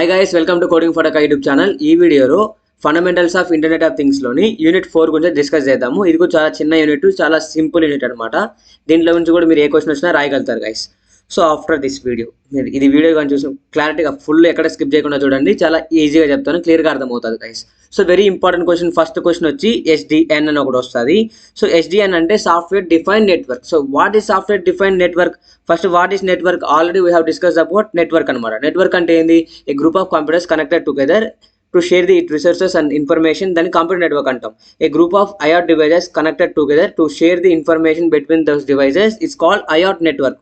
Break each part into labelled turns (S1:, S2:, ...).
S1: Hi guys, welcome to coding for YouTube channel. ఈ వీడియోలో fundamentals of internet of థింగ్స్లోని unit 4 గురించి discuss చేద్దాము. ఇది కూడా చాలా చిన్న యూనిట్, చాలా సింపుల్ యూనిట్ అనమాట. దీంట్లో నుంచి కూడా మీరు ఏ క్వశ్చన్ వచ్చినా రాయగలుగుతారు guys. So after this video మీరు ఇది వీడియో కానీ చూసి క్లారిటీగా ఫుల్ ఎక్కడ స్కిప్ చేయకుండా చూడండి. చాలా ఈజీగా చెప్తాను, క్లియర్గా అర్థమవుతుంది guys. So very important question. First question వచ్చి ఎస్డిఎన్ అని ఒకటి వస్తుంది. సో ఎస్డిఎన్ అంటే software defined network. So what is software defined network? First what is network? Already we have discuss about network అనమాట. నెట్వర్క్ అంటే ఏంది? A group of computers connected together to share the resources and information. Then computer network antam. A group of IoT devices connected together to share the information between those devices is called IoT network.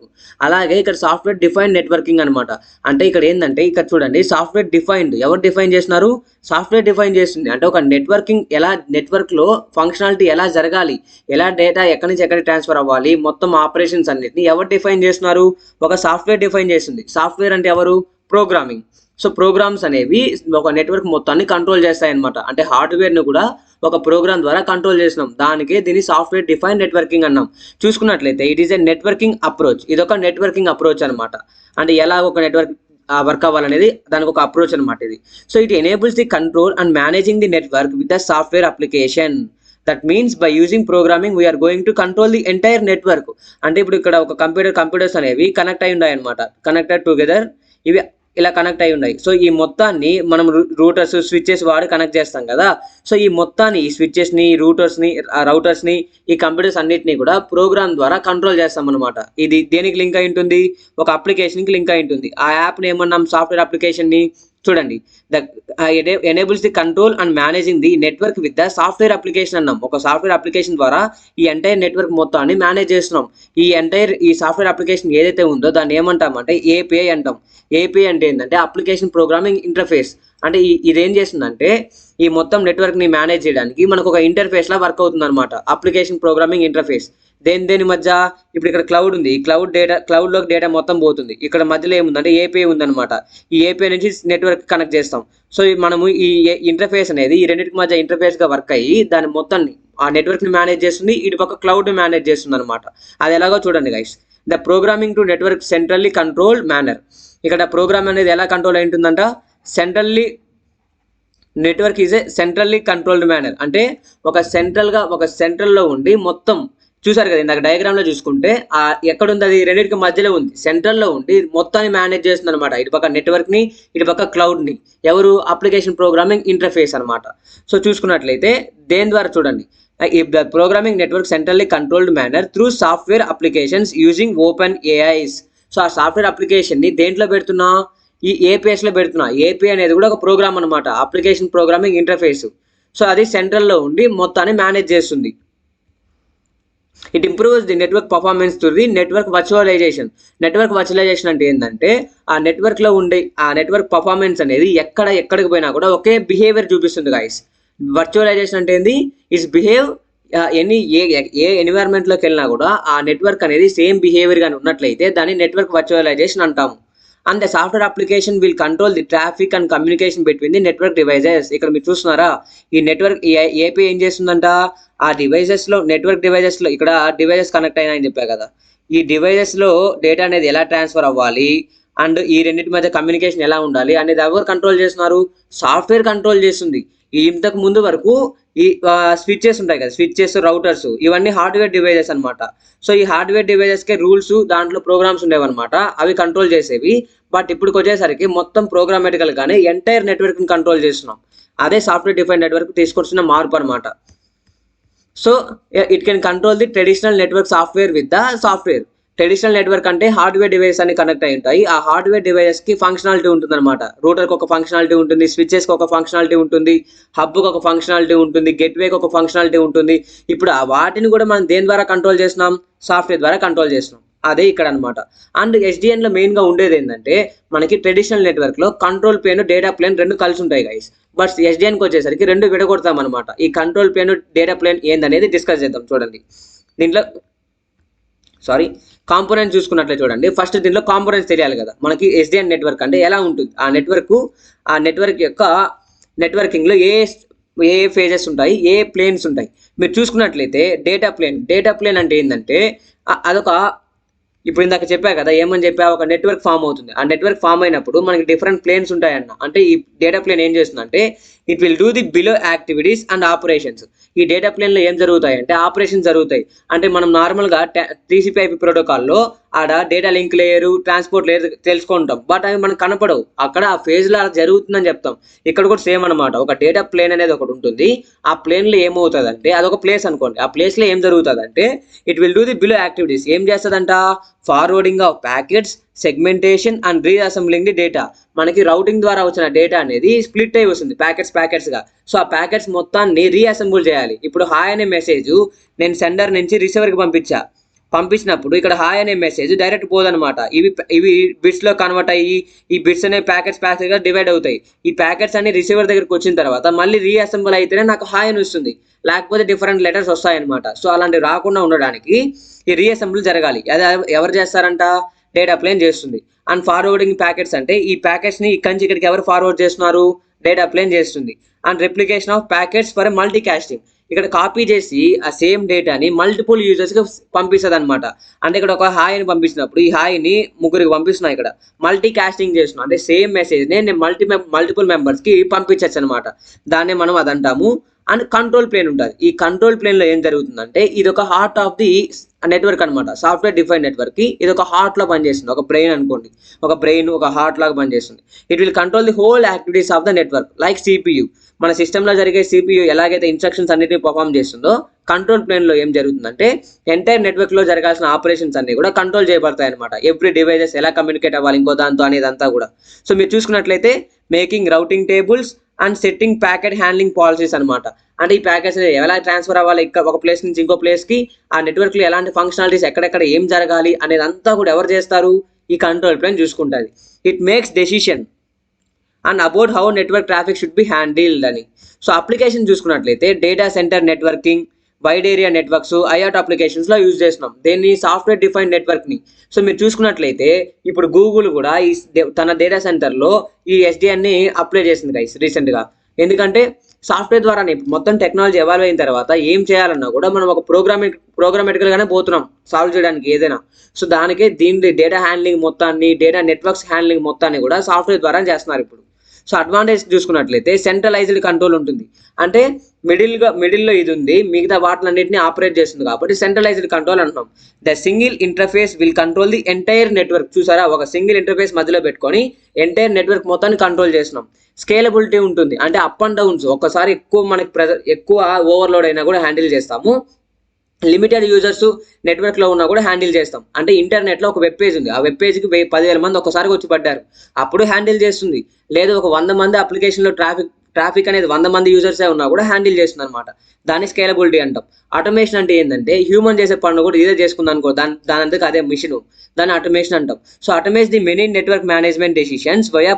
S1: అలాగే ఇక్కడ software defined networking అనమాట. అంటే ఇక్కడ ఏంటంటే ఇక్కడ చూడండి, software defined ఎవరు define చేస్తున్నారు? సాఫ్ట్వేర్ డిఫైన్ చేస్తుంది. అంటే ఒక నెట్వర్కింగ్ ఎలా, నెట్వర్క్లో ఫంక్షనాలిటీ ఎలా జరగాలి, ఎలా డేటా ఎక్కడి నుంచి ఎక్కడికి ట్రాన్స్ఫర్ అవ్వాలి, మొత్తం ఆపరేషన్స్ అన్నిటిని ఎవరు డిఫైన్ చేస్తున్నారు? ఒక సాఫ్ట్వేర్ డిఫైన్ చేస్తుంది. సాఫ్ట్వేర్ అంటే ఎవరు? ప్రోగ్రామింగ్. సో ప్రోగ్రామ్స్ అనేవి ఒక నెట్వర్క్ మొత్తాన్ని కంట్రోల్ చేస్తాయి అనమాట. అంటే హార్డ్వేర్ను కూడా ఒక ప్రోగ్రామ్ ద్వారా కంట్రోల్ చేసినాం. దానికే దీన్ని సాఫ్ట్వేర్ డిఫైన్ నెట్వర్కింగ్ అన్నాం. చూసుకున్నట్లయితే it is a networking approach. ఇదొక నెట్వర్కింగ్ అప్రోచ్ అనమాట. అంటే ఎలా ఒక నెట్వర్క్ వర్క్ అవ్వాలనేది దానికి ఒక అప్రోచ్ అనమాట ఇది. So it enables the control and managing the network with the software application. That means by using programming we are going to control the entire network. అంటే ఇప్పుడు ఇక్కడ ఒక కంప్యూటర్స్ అనేవి కనెక్ట్ అయి ఉన్నాయి అనమాట. కనెక్టెడ్ టుగెదర్ ఇవి ఇలా కనెక్ట్ అయి ఉన్నాయి. సో ఈ మొత్తాన్ని మనం రూటర్స్, స్విచ్చెస్ వాడి కనెక్ట్ చేస్తాం కదా. సో ఈ మొత్తాన్ని, ఈ స్విచ్చెస్ని, రౌటర్స్ని, ఈ కంప్యూటర్స్ అన్నిటిని కూడా ప్రోగ్రామ్ ద్వారా కంట్రోల్ చేస్తాం అనమాట. ఇది దేనికి లింక్ అయి ఉంటుంది? ఒక అప్లికేషన్కి లింక్ అయి ఉంటుంది. ఆ యాప్ని ఏమన్నాం? సాఫ్ట్వేర్ అప్లికేషన్ని. చూడండి, the enables the control and managing the network with the software application అన్నాం. ఒక సాఫ్ట్వేర్ అప్లికేషన్ ద్వారా ఈ ఎంటైర్ నెట్వర్క్ మొత్తాన్ని మేనేజ్ చేస్తున్నాం. ఈ సాఫ్ట్వేర్ అప్లికేషన్ ఏదైతే ఉందో దాన్ని ఏమంటాం అంటే ఏపీఐ అంటాం. ఏపీఐ అంటే ఏంటంటే అప్లికేషన్ ప్రోగ్రామింగ్ ఇంటర్ఫేస్. అంటే ఇదేం చేస్తుందంటే ఈ మొత్తం నెట్వర్క్ని మేనేజ్ చేయడానికి మనకు ఒక ఇంటర్ఫేస్లా వర్క్ అవుతుంది అనమాట. Application programming interface. దేని మధ్య? ఇప్పుడు ఇక్కడ క్లౌడ్ ఉంది. ఈ క్లౌడ్లోకి డేటా మొత్తం పోతుంది. ఇక్కడ మధ్యలో ఏముందంటే ఏపీఐ ఉందన్నమాట. ఈ ఏపీఐ నుంచి నెట్వర్క్ కనెక్ట్ చేస్తాం. సో మనము ఈ ఇంటర్ఫేస్ అనేది ఈ రెండింటికి మధ్య ఇంటర్ఫేస్గా వర్క్ అయ్యి దాని మొత్తాన్ని, ఆ నెట్వర్క్ని మేనేజ్ చేస్తుంది. ఇటు పక్క క్లౌడ్ని మేనేజ్ చేస్తుంది అనమాట. అది ఎలాగో చూడండి guys. The programming to network centrally controlled manner. ఇక్కడ ప్రోగ్రామ్ అనేది ఎలా కంట్రోల్ అయి ఉంటుందంట? Network is a centrally controlled manner. అంటే ఒక సెంట్రల్లో ఉండి మొత్తం, చూసారు కదా ఇందాక డయాగ్రామ్లో చూసుకుంటే ఎక్కడుంది? అది రెండింటికి మధ్యలో ఉంది. సెంట్రల్లో ఉండి మొత్తాన్ని మేనేజ్ చేస్తుంది అనమాట. ఇటు పక్క నెట్వర్క్ని, ఇటు పక్క క్లౌడ్ని. ఎవరు? అప్లికేషన్ ప్రోగ్రామింగ్ ఇంటర్ఫేస్ అనమాట. సో చూసుకున్నట్లయితే దేని ద్వారా చూడండి, if the programming network centrally controlled manner through software applications using open AIs. So ఆ సాఫ్ట్వేర్ అప్లికేషన్ని దేంట్లో పెడుతున్నా? ఈ ఏపీఎస్లో పెడుతున్నా. ఏపీ అనేది కూడా ఒక ప్రోగ్రామ్ అనమాట, అప్లికేషన్ ప్రోగ్రామింగ్ ఇంటర్ఫేస్. సో అది సెంట్రల్లో ఉండి మొత్తాన్ని మేనేజ్ చేస్తుంది. It improves the network performance to the network virtualisation. Network virtualisation అంటే ఏంటంటే ఆ నెట్వర్క్లో ఉండే ఆ నెట్వర్క్ పర్ఫార్మెన్స్ అనేది ఎక్కడికి పోయినా కూడా ఒకే బిహేవియర్ చూపిస్తుంది గాయస్. వర్చువలైజేషన్ అంటే ఏంది? ఇట్స్ బిహేవ్ ఏ ఎన్విరాన్మెంట్లోకి వెళ్ళినా కూడా ఆ నెట్వర్క్ అనేది సేమ్ బిహేవియర్ కానీ ఉన్నట్లయితే దాన్ని నెట్వర్క్ వర్చువలైజేషన్ అంటాము. And the software application will control the traffic and communication between the network devices. ఇక్కడ మీరు చూస్తున్నారా, ఈ నెట్వర్క్ ఏపీ ఏం చేస్తుందంట? ఆ డివైజెస్లో, నెట్వర్క్ డివైజెస్లో, ఇక్కడ డివైజెస్ కనెక్ట్ అయినాయని చెప్పా కదా, ఈ డివైజెస్లో డేటా అనేది ఎలా ట్రాన్స్ఫర్ అవ్వాలి అండ్ ఈ రెండింటి మధ్య కమ్యూనికేషన్ ఎలా ఉండాలి అనేది ఎవరు కంట్రోల్ చేస్తున్నారు? సాఫ్ట్వేర్ కంట్రోల్ చేస్తుంది. ఇంతకు ముందు వరకు ఈ స్విచ్చెస్ ఉంటాయి కదా, స్విచ్చెస్, రౌటర్స్, ఇవన్నీ హార్డ్వేర్ డివైజెస్ అనమాట. సో ఈ హార్డ్వేర్ డివైజెస్కే రూల్స్, దాంట్లో ప్రోగ్రామ్స్ ఉండేవన్నమాట, అవి కంట్రోల్ చేసేవి. బట్ ఇప్పుడుకి వచ్చేసరికి మొత్తం ప్రోగ్రామేటికల్గానే ఎంటైర్ నెట్వర్క్ని కంట్రోల్ చేస్తున్నాం. అదే సాఫ్ట్వేర్ డిఫైన్ నెట్వర్క్ తీసుకొచ్చిన మార్పు అనమాట. So it can control the traditional network software with the software. Traditional network అంటే హార్డ్వేర్ డివైస్ అన్ని కనెక్ట్ అయి ఉంటాయి. ఆ హార్డ్వేర్ డివైజెస్కి ఫంక్షనాలిటీ ఉంటుంది అనమాట. రూటర్కి ఒక ఫంక్షనాలిటీ ఉంటుంది, స్విచ్చెస్కి ఒక ఫంక్షనాలిటీ ఉంటుంది, హబ్కి ఒక ఫంక్షనాలిటీ ఉంటుంది, గేట్వేకి ఒక ఫంక్షనాలిటీ ఉంటుంది. ఇప్పుడు వాటిని కూడా మనం దేని ద్వారా కంట్రోల్ చేస్తున్నాం? సాఫ్ట్వేర్ ద్వారా కంట్రోల్ చేస్తున్నాం. అదే ఇక్కడ అనమాట. అండ్ ఎస్డిఎన్లో మెయిన్గా ఉండేది ఏంటంటే మనకి ట్రెడిషనల్ నెట్వర్క్లో కంట్రోల్ ప్లేన్, డేటా ప్లేన్ రెండు కలిసి ఉంటాయి గైస్. బట్ ఎస్డిఎన్కి వచ్చేసరికి రెండు విడగొడతాం అనమాట. ఈ కంట్రోల్ ప్లేన్, డేటా ప్లేన్ ఏందనేది డిస్కస్ చేద్దాం. చూడండి, దీంట్లో కాంపోనెంట్స్ చూసుకున్నట్లే చూడండి. ఫస్ట్ దీనిలో కాంపోనెంట్స్ తెలియాలి కదా మనకి. ఎస్డిఎన్ నెట్వర్క్ అంటే ఎలా ఉంటుంది? ఆ నెట్వర్క్ యొక్క నెట్వర్కింగ్లో ఏ ఫేజెస్ ఉంటాయి, ఏ ప్లేన్స్ ఉంటాయి. మీరు చూసుకున్నట్లయితే డేటా ప్లేన్ అంటే ఏంటంటే అదొక ఇప్పుడు ఇందాక చెప్పా కదా, ఏమని చెప్పా, ఒక నెట్వర్క్ ఫామ్ అవుతుంది. ఆ నెట్వర్క్ ఫామ్ అయినప్పుడు మనకి డిఫరెంట్ ప్లేన్స్ ఉంటాయన్న. అంటే ఈ డేటా ప్లేన్ ఏం చేస్తుందంటే it will do the below activities and operations. ఈ డేటా ప్లేన్లో ఏం జరుగుతాయి అంటే ఆపరేషన్స్ జరుగుతాయి. అంటే మనం నార్మల్గా TCP/IP ప్రోటోకాల్లో ఆడ data link layer, transport layer తెలుసుకుంటాం. బట్ అవి మనకు కనపడవు. అక్కడ ఆ ఫేజ్లో అలా జరుగుతుందని చెప్తాం. ఇక్కడ కూడా సేమ్ అనమాట. ఒక డేటా ప్లేన్ అనేది ఒకటి ఉంటుంది. ఆ ప్లేన్లో ఏమవుతుందంటే అదొక ప్లేస్ అనుకోండి. ఆ ప్లేస్లో ఏం జరుగుతుందంటే it will do the below activities. ఏం చేస్తుందంట, forwarding of packets, segmentation and reassembling the data. మనకి రౌటింగ్ ద్వారా వచ్చిన డేటా అనేది స్ప్లిట్ అయి వస్తుంది ప్యాకెట్స్గా. సో ఆ ప్యాకెట్స్ మొత్తాన్ని రీఅసెంబుల్ చేయాలి. ఇప్పుడు హాయ్ అనే మెసేజ్ నేను సెండర్ నుంచి రిసీవర్కి పంపించినప్పుడు ఇక్కడ హాయ్ అనే మెసేజ్ డైరెక్ట్ పోదనమాట. ఇవి బిట్స్లో కన్వర్ట్ అయ్యి ఈ బిట్స్ అనే ప్యాకెట్స్గా డివైడ్ అవుతాయి. ఈ ప్యాకెట్స్ అన్ని రిసీవర్ దగ్గరికి వచ్చిన తర్వాత మళ్ళీ రీఅసెంబుల్ అయితేనే నాకు హాయ్ అని వస్తుంది, లేకపోతే డిఫరెంట్ లెటర్స్ వస్తాయన్నమాట. సో అలాంటివి రాకుండా ఉండడానికి ఈ రీఅసెంబుల్ జరగాలి. అది ఎవరు చేస్తారంట, డేటా ప్లేన్ చేస్తుంది. అండ్ ఫార్వర్డింగ్ ప్యాకెట్స్ అంటే ఈ ప్యాకెట్స్ని ఇక్కడి నుంచి ఇక్కడికి ఎవరు ఫార్వర్డ్ చేస్తున్నారు, డేటా ప్లేన్ చేస్తుంది. And replication of packets for multicasting. ఇక్కడ కాపీ చేసి ఆ సేమ్ డేటాని మల్టిపుల్ యూజర్స్కి పంపిస్తుంది అనమాట. అంటే ఇక్కడ ఒక హాయ్ అని పంపించినప్పుడు ఈ హాయ్ని ముగ్గురికి పంపిస్తున్నా, ఇక్కడ మల్టీ కాస్టింగ్ చేస్తున్నాం. అంటే సేమ్ మెసేజ్ని నేను మల్టిపుల్ మెంబర్స్కి పంపించచ్చు అనమాట. దాన్నే మనం అది అంటాము. అండ్ కంట్రోల్ ప్లేన్ ఉంటుంది. ఈ కంట్రోల్ ప్లేన్లో ఏం జరుగుతుందంటే ఇది ఒక హార్ట్ ఆఫ్ ది నెట్వర్క్ అనమాట. సాఫ్ట్వేర్ డిఫైన్ నెట్వర్క్కి ఇది ఒక హార్ట్లో పనిచేస్తుంది. ఒక బ్రెయిన్ అనుకోండి, ఒక బ్రెయిన్ ఒక హార్ట్ లాగా పనిచేస్తుంది. It will control the whole activities of the network like CPU. మన సిస్టంలో జరిగే CPU ఎలాగైతే ఇన్స్ట్రక్షన్స్ అన్నిటిని పర్ఫామ్ చేస్తుందో కంట్రోల్ ప్లేన్లో ఏం జరుగుతుందంటే ఎంటైర్ నెట్వర్క్లో జరగాల్సిన ఆపరేషన్స్ అన్ని కూడా కంట్రోల్ చేయబడతాయి అనమాట. ఎవ్రీ డివైజెస్ ఎలా కమ్యూనికేట్ అవ్వాలి ఇంకో దాంతో అనేదంతా కూడా. సో మీరు చూసుకున్నట్లయితే making routing tables and setting packet handling policies అనమాట. అంటే ఈ ప్యాకెట్స్ ఎలా ట్రాన్స్ఫర్ అవ్వాలి ఇక్కడ ఒక ప్లేస్ నుంచి ఇంకో ప్లేస్కి, ఆ నెట్వర్క్లో ఎలాంటి ఫంక్షనాలిటీస్ ఎక్కడెక్కడ ఏం జరగాలి అనేది అంతా కూడా ఎవరు చేస్తారు, ఈ కంట్రోల్ ప్లేన్ చూసుకుంటుంది. It makes decision and about how network traffic should be handled అని. సో అప్లికేషన్ చూసుకున్నట్లయితే data centre networking, wide area networks, IoT అప్లికేషన్స్లో యూజ్ చేస్తున్నాం దేన్ని, సాఫ్ట్వేర్ డిఫైన్ నెట్వర్క్ని. సో మీరు చూసుకున్నట్లయితే ఇప్పుడు గూగుల్ కూడా తన డేటా సెంటర్లో ఈ SDNని అప్లై చేసింది గైస్ రీసెంట్గా. ఎందుకంటే సాఫ్ట్వేర్ ద్వారానే మొత్తం టెక్నాలజీ ఎవాల్వ్ అయిన తర్వాత ఏం చేయాలన్నా కూడా మనం ఒక ప్రోగ్రామెటికల్గానే పోతున్నాం సాల్వ్ చేయడానికి ఏదైనా. సో దానికే దీని డేటా హ్యాండ్లింగ్ మొత్తాన్ని, డేటా నెట్వర్క్స్ హ్యాండ్లింగ్ మొత్తాన్ని కూడా సాఫ్ట్వేర్ ద్వారా చేస్తున్నారు ఇప్పుడు. సో అడ్వాంటేజ్ చూసుకున్నట్లయితే సెంట్రలైజ్డ్ కంట్రోల్ ఉంటుంది. అంటే మిడిల్లో ఇది ఉంది, మిగతా వాటిలన్నింటినీ ఆపరేట్ చేస్తుంది కాబట్టి సెంట్రలైజ్డ్ కంట్రోల్ అంటున్నాం. The single interface will control the entire network. చూసారా, ఒక సింగిల్ ఇంటర్ఫేస్ మధ్యలో పెట్టుకొని ఎంటైర్ నెట్వర్క్ మొత్తాన్ని కంట్రోల్ చేస్తున్నాం. స్కేలబిలిటీ ఉంటుంది. అంటే అప్ అండ్ డౌన్స్ ఒక్కసారి ఎక్కువ ఓవర్లోడ్ అయినా కూడా హ్యాండిల్ చేస్తాము. లిమిటెడ్ యూజర్స్ నెట్వర్క్లో ఉన్నా కూడా హ్యాండిల్ చేస్తాం. అంటే ఇంటర్నెట్లో ఒక వెబ్ పేజ్ ఉంది, ఆ వెబ్ పేజ్కి 10,000 మంది ఒక్కసారిగా వచ్చి పడ్డారు, అప్పుడు హ్యాండిల్ చేస్తుంది. లేదు ఒక 100 మంది అప్లికేషన్లో ట్రాఫిక్ అనేది 100 మంది యూజర్సే ఉన్నా కూడా హ్యాండిల్ చేస్తుంది అనమాట. దాన్ని స్కేలబిలిటీ అంటాం. ఆటోమేషన్ అంటే ఏంటంటే హ్యూమన్ చేసే పనులు కూడా ఇదే చేసుకుంది అనుకో, దానంతకు అదే మిషన్, దాన్ని ఆటోమేషన్ అంటాం. So automate the many network management decisions via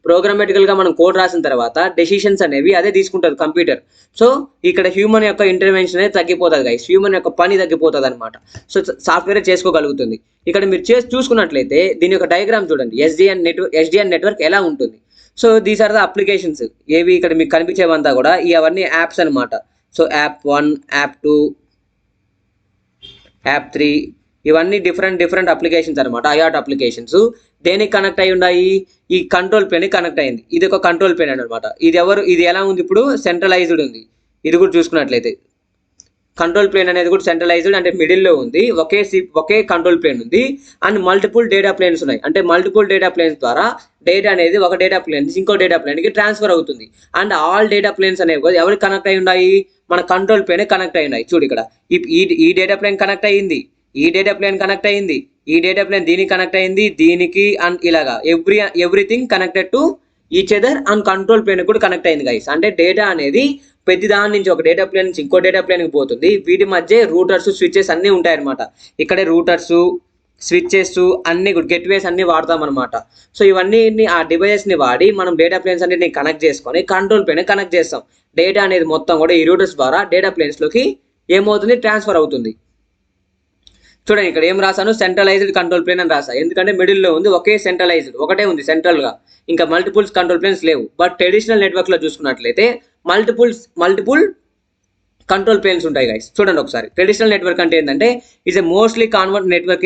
S1: ప్రోగ్రామెటికల్గా మనం కోడ్ రాసిన తర్వాత డెసిషన్స్ అనేవి అదే తీసుకుంటుంది కంప్యూటర్. సో ఇక్కడ హ్యూమన్ యొక్క ఇంటర్వెన్షన్ అనేది తగ్గిపోతుంది గైస్, హ్యూమన్ యొక్క పని తగ్గిపోతుంది అనమాట. సో సాఫ్ట్వేర్ చేసుకోగలుగుతుంది. ఇక్కడ మీరు చూసుకున్నట్లయితే దీని యొక్క డయాగ్రామ్ చూడండి, SDN నెట్వర్క్ ఎలా ఉంటుంది. So these are the applications. ఏవి ఇక్కడ మీకు కనిపించేవంతా కూడా అవన్నీ యాప్స్ అనమాట. సో యాప్ 1, యాప్ 2, యాప్ 3 ఇవన్నీ డిఫరెంట్ అప్లికేషన్స్ అనమాట. IoT అప్లికేషన్స్ దేనికి కనెక్ట్ అయి ఉన్నాయి, ఈ కంట్రోల్ ప్లేన్కి కనెక్ట్ అయింది. ఇది ఒక కంట్రోల్ ప్లేన్ అనమాట. ఇది ఎలా ఉంది, ఇప్పుడు సెంట్రలైజ్డ్ ఉంది. ఇది కూడా చూసుకున్నట్లయితే కంట్రోల్ ప్లేన్ అనేది కూడా సెంట్రలైజ్డ్, అంటే మిడిల్లో ఉంది. ఒకే కంట్రోల్ ప్లేన్ ఉంది. అండ్ మల్టిపుల్ డేటా ప్లేన్స్ ఉన్నాయి. అంటే మల్టిపుల్ డేటా ప్లేన్స్ ద్వారా డేటా అనేది ఒక డేటా ప్లేన్ నుంచి ఇంకో డేటా ప్లేన్కి ట్రాన్స్ఫర్ అవుతుంది. అండ్ ఆల్ డేటా ప్లేన్స్ అనేవి ఎవరికి కనెక్ట్ అయి ఉన్నాయి, మన కంట్రోల్ ప్లేన్ కనెక్ట్ అయి ఉన్నాయి. చూడు ఇక్కడ ఈ డేటా ప్లేన్ కనెక్ట్ అయ్యింది, ఈ డేటా ప్లేన్ కనెక్ట్ అయ్యింది, ఈ డేటా ప్లేన్ దీనికి కనెక్ట్ అయ్యింది, దీనికి అండ్ ఇలాగా everything connected to each other and control plane కూడా కనెక్ట్ అయింది గైస్. అంటే డేటా అనేది ప్రతి దాని నుంచి ఒక డేటా ప్లేన్ నుంచి ఇంకో డేటా ప్లేన్కి పోతుంది. వీటి మధ్య రూటర్స్, స్విచెస్ అన్నీ ఉంటాయన్నమాట. ఇక్కడే రూటర్స్, స్విచెస్ అన్ని గేట్వేస్ అన్ని వాడతాం అనమాట. సో ఇవన్నీ ఆ డివైజెస్ని వాడి మనం డేటా ప్లేన్స్ అన్నిటిని కనెక్ట్ చేసుకొని కంట్రోల్ ప్లేన్ కనెక్ట్ చేస్తాం. డేటా అనేది మొత్తం కూడా ఈ రూటర్స్ ద్వారా డేటా ప్లేన్స్లోకి ఏమవుతుంది, ట్రాన్స్ఫర్ అవుతుంది. చూడండి ఇక్కడ ఏం రాసాను, సెంట్రలైజ్డ్ కంట్రోల్ ప్లేన్ అని రాసా. ఎందుకంటే మిడిల్లో ఉంది, ఒకటే ఉంది సెంట్రల్గా, ఇంకా మల్టిపుల్స్ కంట్రోల్ ప్లేన్స్ లేవు. బట్ ట్రెడిషనల్ నెట్వర్క్లో చూసుకున్నట్లయితే మల్టిపుల్ కంట్రోల్ ప్లేన్స్ ఉంటాయి గైస్. చూడండి ఒకసారి, ట్రెడిషనల్ నెట్వర్క్ అంటే ఏంటంటే it's a mostly convert network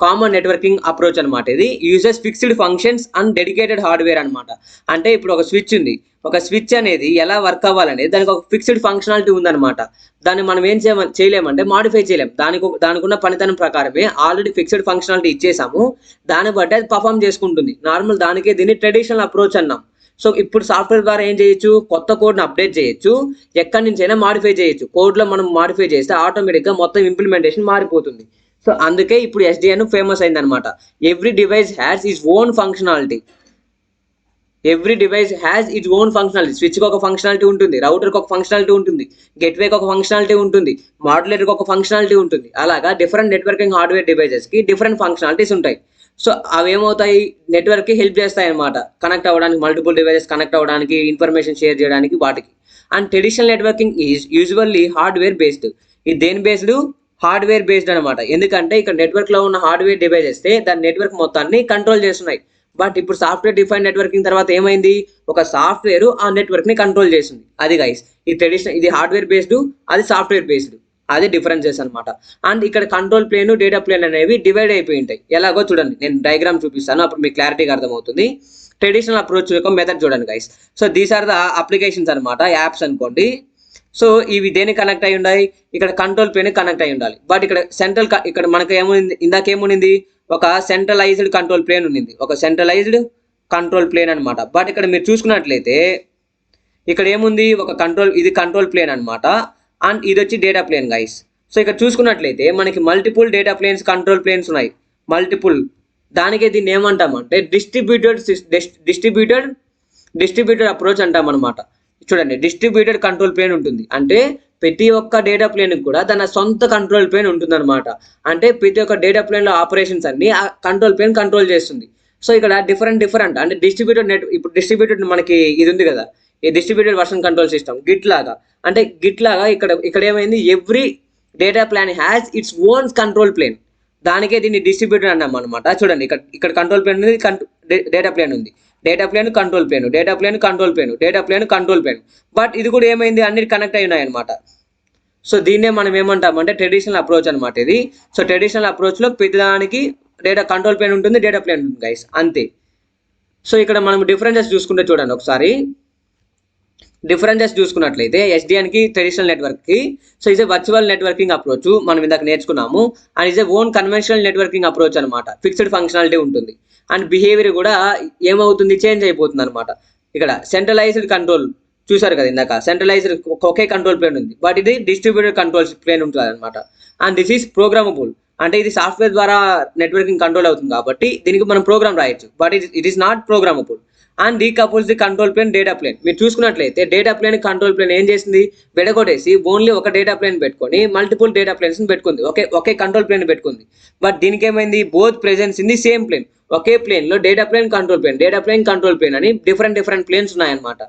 S1: common networking approach అనమాట. ఇది uses fixed functions and dedicated hardware అనమాట. అంటే ఇప్పుడు ఒక స్విచ్ ఉంది, ఒక స్విచ్ అనేది ఎలా వర్క్ అవ్వాలనేది దానికి ఒక ఫిక్స్డ్ ఫంక్షనాలిటీ ఉందన్నమాట. దాన్ని మనం ఏం చేయలేమంటే మాడిఫై చేయలేం. దానికి ఉన్న పనితనం ప్రకారమే ఆల్రెడీ ఫిక్స్డ్ ఫంక్షనాలిటీ ఇచ్చేసాము, దాన్ని బట్టి అది పర్ఫామ్ చేసుకుంటుంది. నార్మల్ దానికే దీన్ని ట్రెడిషనల్ అప్రోచ్ అన్నాం. సో ఇప్పుడు సాఫ్ట్వేర్ ద్వారా ఏం చేయొచ్చు, కొత్త కోడ్ని అప్డేట్ చేయొచ్చు, ఎక్కడి నుంచి అయినా మాడిఫై చేయొచ్చు. కోడ్లో మనం మాడిఫై చేస్తే ఆటోమేటిక్గా మొత్తం ఇంప్లిమెంటేషన్ మారిపోతుంది. సో అందుకే ఇప్పుడు SDN ఫేమస్ అయిందనమాట. Every device has its own functionality. Every device has its own functionality. స్విచ్కి ఒక ఫంక్షనాలిటీ ఉంటుంది, రౌటర్కి ఒక ఫంక్షనాలిటీ ఉంటుంది, గేట్వేకి ఒక ఫంక్షనాలిటీ ఉంటుంది, మాడ్యులేటర్కి ఒక ఫంక్షనాలిటీ ఉంటుంది. అలాగా డిఫరెంట్ నెట్వర్కింగ్ హార్డ్వేర్ డివైజెస్కి డిఫరెంట్ ఫంక్షనాలిటీస్ ఉంటాయి. సో అవి ఏమవుతాయి, నెట్వర్క్కి హెల్ప్ చేస్తాయి అనమాట, కనెక్ట్ అవ్వడానికి, మల్టిపుల్ డివైజెస్ కనెక్ట్ అవ్వడానికి, ఇన్ఫర్మేషన్ షేర్ చేయడానికి వాటికి. And traditional networking is usually hardware based. ఇది దేని బేస్డ్, హార్డ్వేర్ బేస్డ్ అనమాట. ఎందుకంటే ఇక్కడ నెట్వర్క్లో ఉన్న హార్డ్వేర్ డివైజెస్ దాని నెట్వర్క్ మొత్తాన్ని కంట్రోల్ చేస్తున్నాయి. బట్ ఇప్పుడు సాఫ్ట్వేర్ డిఫైన్ నెట్వర్కింగ్ తర్వాత ఏమైంది, ఒక సాఫ్ట్వేర్ ఆ నెట్వర్క్ని కంట్రోల్ చేస్తుంది. అది గైస్ ఇది ట్రెడిషనల్, ఇది హార్డ్వేర్ బేస్డ్, అది సాఫ్ట్వేర్ బేస్డ్. అది డిఫరెన్సెస్ అనమాట. అండ్ ఇక్కడ కంట్రోల్ ప్లేన్, డేటా ప్లేన్ అనేవి డివైడ్ అయిపోయి ఉంటాయి. ఎలాగో చూడండి, నేను డయాగ్రామ్ చూపిస్తాను, అప్పుడు మీకు క్లారిటీగా అర్థమవుతుంది. ట్రెడిషనల్ అప్రోచ్ యొక్క మెథడ్ చూడండి guys. So these are the applications అనమాట, యాప్స్ అనుకోండి. సో ఇవి దేనికి కనెక్ట్ అయి ఉన్నాయి, ఇక్కడ కంట్రోల్ ప్లేన్ కనెక్ట్ అయి ఉండాలి. బట్ ఇక్కడ ఇక్కడ మనకు ఏముంది, ఇందాకేముంది, ఒక సెంట్రలైజ్డ్ కంట్రోల్ ప్లేన్ ఉంది, ఒక సెంట్రలైజ్డ్ కంట్రోల్ ప్లేన్ అనమాట. బట్ ఇక్కడ మీరు చూసుకున్నట్లయితే ఇక్కడ ఏముంది, ఒక ఇది కంట్రోల్ ప్లేన్ అనమాట. అండ్ ఇది వచ్చి డేటా ప్లేన్ గైస్. సో ఇక్కడ చూసుకున్నట్లయితే మనకి multiple data planes, control planes ఉన్నాయి, మల్టిపుల్. దానికే దీన్ని ఏమంటామంటే డిస్ట్రిబ్యూటెడ్ అప్రోచ్ అంటాం అనమాట. చూడండి, డిస్ట్రిబ్యూటెడ్ కంట్రోల్ ప్లేన్ ఉంటుంది అంటే ప్రతి ఒక్క డేటా ప్లేన్కి కూడా తన సొంత కంట్రోల్ ప్లేన్ ఉంటుంది అనమాట. అంటే ప్రతి ఒక్క డేటా ప్లేన్లో ఆపరేషన్స్ అన్ని ఆ కంట్రోల్ ప్లేన్ కంట్రోల్ చేస్తుంది. సో ఇక్కడ డిఫరెంట్ అంటే ఇప్పుడు డిస్ట్రిబ్యూటెడ్ మనకి ఇది ఉంది కదా, ఈ distributed version control system git లాగా. అంటే గిట్ లాగా ఇక్కడ ఏమైంది, every data plane has its own control plane. దానికే దీన్ని డిస్ట్రిబ్యూటెడ్ అన్నాం అనమాట. చూడండి, ఇక్కడ కంట్రోల్ ప్లేన్ ఉంది, డేటా ప్లేన్ ఉంది, data plane control plane, data plane control plane, data plane control plane. But ఇది కూడా ఏమైంది, అన్నిటి కనెక్ట్ అయి ఉన్నాయి అనమాట. సో దీన్నే మనం ఏమంటామంటే ట్రెడిషనల్ అప్రోచ్ అనమాట ఇది. సో ట్రెడిషనల్ అప్రోచ్లో ప్రతిదానికి డేటా కంట్రోల్ ప్లేన్ ఉంటుంది, డేటా ప్లేన్ ఉంటుంది గైస్, అంతే. సో ఇక్కడ మనం డిఫరెన్సెస్ చూసుకుంటే చూడండి ఒకసారి. డిఫరెన్సెస్ చూసుకున్నట్లయితే SDNకి ట్రెడిషనల్ నెట్వర్క్కి, so is a virtual networking approach మనం ఇందాక నేర్చుకున్నాము. And is a own conventional networking approach అనమాట. ఫిక్స్డ్ ఫంక్షనాలిటీ ఉంటుంది అండ్ బిహేవియర్ కూడా ఏమవుతుంది, చేంజ్ అయిపోతుంది అనమాట. ఇక్కడ సెంట్రలైజ్డ్ కంట్రోల్ చూసారు కదా ఇందాక, సెంట్రలైజ్డ్ ఒకే కంట్రోల్ ప్లేన్ ఉంది, బట్ ఇది డిస్ట్రిబ్యూటెడ్ కంట్రోల్ ప్లేన్ ఉంటుంది అనమాట. అండ్ దిస్ ఈస్ ప్రోగ్రామబుల్, అంటే ఇది సాఫ్ట్వేర్ ద్వారా నెట్వర్కింగ్ కంట్రోల్ అవుతుంది కాబట్టి దీనికి మనం ప్రోగ్రామ్ రాయొచ్చు, but it is not programmable. And decouples the control plane data plane. మీరు చూసుకున్నట్లయితే డేటా ప్లేన్ కంట్రోల్ ప్లేన్ ఏం చేసింది, విడగొట్టేసి ఓన్లీ ఒక డేటా ప్లేన్ పెట్టుకొని మల్టిపుల్ డేటా ప్లేన్స్ని పెట్టుకుంది, ఒకే కంట్రోల్ ప్లేన్ పెట్టుకుంది. బట్ దీనికి ఏమైంది, both presence in the same plane. ఒకే ప్లేన్లో డేటా ప్లేన్ కంట్రోల్ ప్లేన్ అని డిఫరెంట్ ప్లేన్స్ ఉన్నాయన్నమాట.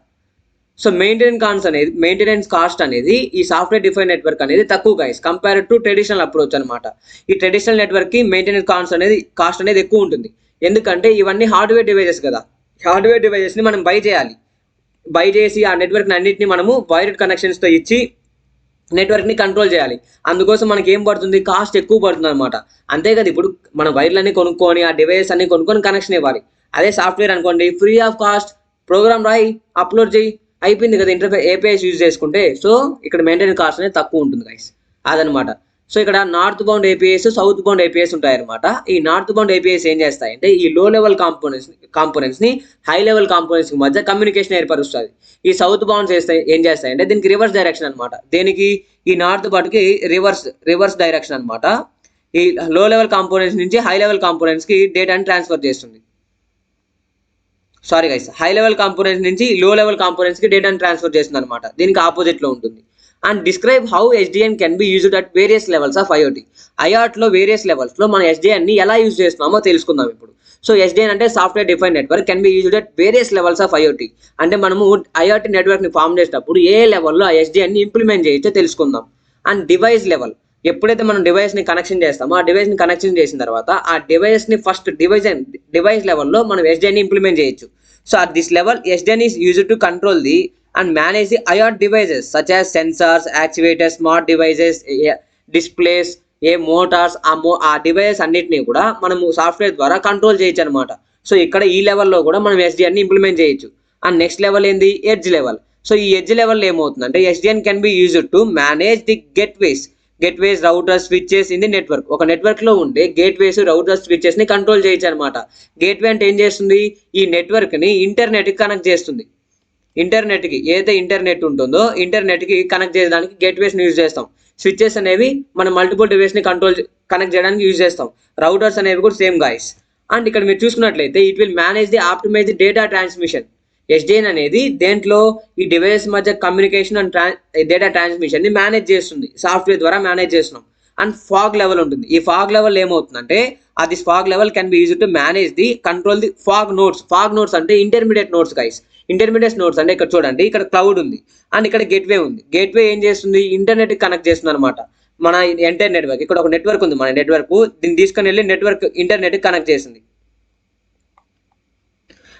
S1: సో మెయింటెనెన్స్ కాస్ట్ అనేది ఈ సాఫ్ట్వేర్ డిఫైన్ నెట్వర్క్ అనేది తక్కువ guys compare to traditional approach అనమాట. ఈ ట్రెడిషనల్ నెట్వర్క్కి మెయింటెనెన్స్ కాస్ట్ అనేది ఎక్కువ ఉంటుంది. ఎందుకంటే ఇవన్నీ హార్డ్వేర్ డివైజెస్ కదా, హార్డ్వేర్ డివైజెస్ని మనం బై చేసి ఆ నెట్వర్క్ని అన్నింటినీ మనము వైర్డ్ కనెక్షన్స్తో ఇచ్చి నెట్వర్క్ని కంట్రోల్ చేయాలి. అందుకోసం మనకి ఏం పడుతుంది, కాస్ట్ ఎక్కువ పడుతుంది అనమాట. అంతే కదా, ఇప్పుడు మన వైర్లన్నీ కొనుక్కొని ఆ డివైజెస్ అన్ని కొనుక్కొని కనెక్షన్ ఇవ్వాలి. అదే సాఫ్ట్వేర్ అనుకోండి, ఫ్రీ ఆఫ్ కాస్ట్, ప్రోగ్రామ్ రాయి, అప్లోడ్ చేయి, అయిపోయింది కదా, APIs యూజ్ చేసుకుంటే. సో ఇక్కడ మెయింటెనెన్స్ కాస్ట్ అనేది తక్కువ ఉంటుంది గైస్, అదనమాట. సో ఇక్కడ north bound APIs, south bound APIs ఉంటాయన్నమాట. ఈ నార్త్ బౌండ్ APIs ఏం చేస్తాయంటే ఈ లో లెవెల్ కాంపోనెంట్స్ని హై లెవెల్ కాంపోనెంట్స్ మధ్య కమ్యూనికేషన్ ఏర్పరుస్తుంది. ఈ సౌత్ బౌండ్స్ ఏం చేస్తాయంటే దీనికి రివర్స్ డైరెక్షన్ అనమాట. దేనికి, ఈ నార్త్ బౌండ్కి రివర్స్ డైరెక్షన్ అనమాట. ఈ లో లెవెల్ కాంపోనెంట్స్ నుంచి హై లెవెల్ కాంపోనెంట్స్కి డేటాని ట్రాన్స్ఫర్ చేస్తుంది. Sorry guys, high level components నుంచి లో లెవెల్ కాంపోనెంట్స్కి డేటాని ట్రాన్స్ఫర్ చేస్తుంది అనమాట. దీనికి ఆపోజిట్లో ఉంటుంది. And describe how SDN can be used at various levels of IoTలో వేరియస్ లెవెల్స్లో మనం SDNని ఎలా యూజ్ చేస్తున్నామో తెలుసుకుందాం ఇప్పుడు. సో SDN అంటే software define network can be used at various levels of IoT. అంటే మనము IoT నెట్వర్క్ని ఫామ్ చేసేటప్పుడు ఏ లెవెల్లో ఆ SDNని ఇంప్లిమెంట్ చేయొచ్చో తెలుసుకుందాం. అండ్ డివైస్ లెవెల్, ఎప్పుడైతే మనం డివైస్ని కనెక్షన్ చేస్తామో ఆ డివైస్ని కనెక్షన్ చేసిన తర్వాత ఆ డివైస్ని ఫస్ట్ డివైస్ లెవెల్లో మనం SDNని ఇంప్లిమెంట్ చేయొచ్చు. So at this level SDN is used to control the and manage the IoT devices such as sensors, actuators, smart devices, displays, A Motors ఆ డివైజెస్ అన్నిటిని కూడా మనము సాఫ్ట్వేర్ ద్వారా కంట్రోల్ చేయొచ్చు అనమాట. సో ఇక్కడ ఈ లెవెల్లో కూడా మనం ఎస్డిఎన్ ని ఇంప్లిమెంట్ చేయొచ్చు. అండ్ నెక్స్ట్ లెవెల్ ఏంది, ఎడ్జ్ లెవెల్. సో ఈ ఎడ్జ్ లెవెల్లో ఏమవుతుందంటే SDN can be used to manage the gateways routers switches in the network. ఒక నెట్వర్క్ లో ఉండే గేట్వేస్ రౌటర్స్ స్విచెస్ ని కంట్రోల్ చేయొచ్చు అనమాట. గేట్వే అంటే ఏం చేస్తుంది, ఈ నెట్వర్క్ ని ఇంటర్నెట్ కి కనెక్ట్ చేస్తుంది. ఇంటర్నెట్ కి ఏదైతే ఇంటర్నెట్ ఉంటుందో ఇంటర్నెట్ కి కనెక్ట్ చేయడానికి గేట్వేస్ ని యూజ్ చేస్తాం. స్విచెస్ అనేవి మనం మల్టిపుల్ డివైస్ ని కనెక్ట్ చేయడానికి యూజ్ చేస్తాం. రౌటర్స్ అనేవి కూడా సేమ్ గాయస్. అండ్ ఇక్కడ మీరు చూసుకున్నట్లయితే it will manage the optimise the data transmission. SDN అనేది దేంట్లో ఈ డివైస్ మధ్య కమ్యూనికేషన్ అండ్ డేటా ట్రాన్స్మిషన్ ని మేనేజ్ చేస్తుంది, సాఫ్ట్వేర్ ద్వారా మేనేజ్ చేస్తున్నాం. అండ్ ఫాగ్ లెవెల్ ఉంటుంది. ఈ ఫాగ్ లెవెల్ ఏమవుతుందంటే అది fog level can be used to manage the control the fog nodes. Fog nodes అంటే intermediate nodes guys. Intermediate nodes అంటే ఇక్కడ చూడండి, ఇక్కడ క్లౌడ్ ఉంది అండ్ ఇక్కడ గేట్వే ఉంది. గేట్వే ఏం చేస్తుంది, ఇంటర్నెట్ కనెక్ట్ చేస్తుంది అనమాట. మన ఎంటైర్ నెట్వర్క్, ఇక్కడ ఒక నెట్వర్క్ ఉంది మన నెట్వర్క్, దీన్ని తీసుకుని వెళ్ళి నెట్వర్క్ ఇంటర్నెట్ కనెక్ట్ చేసింది.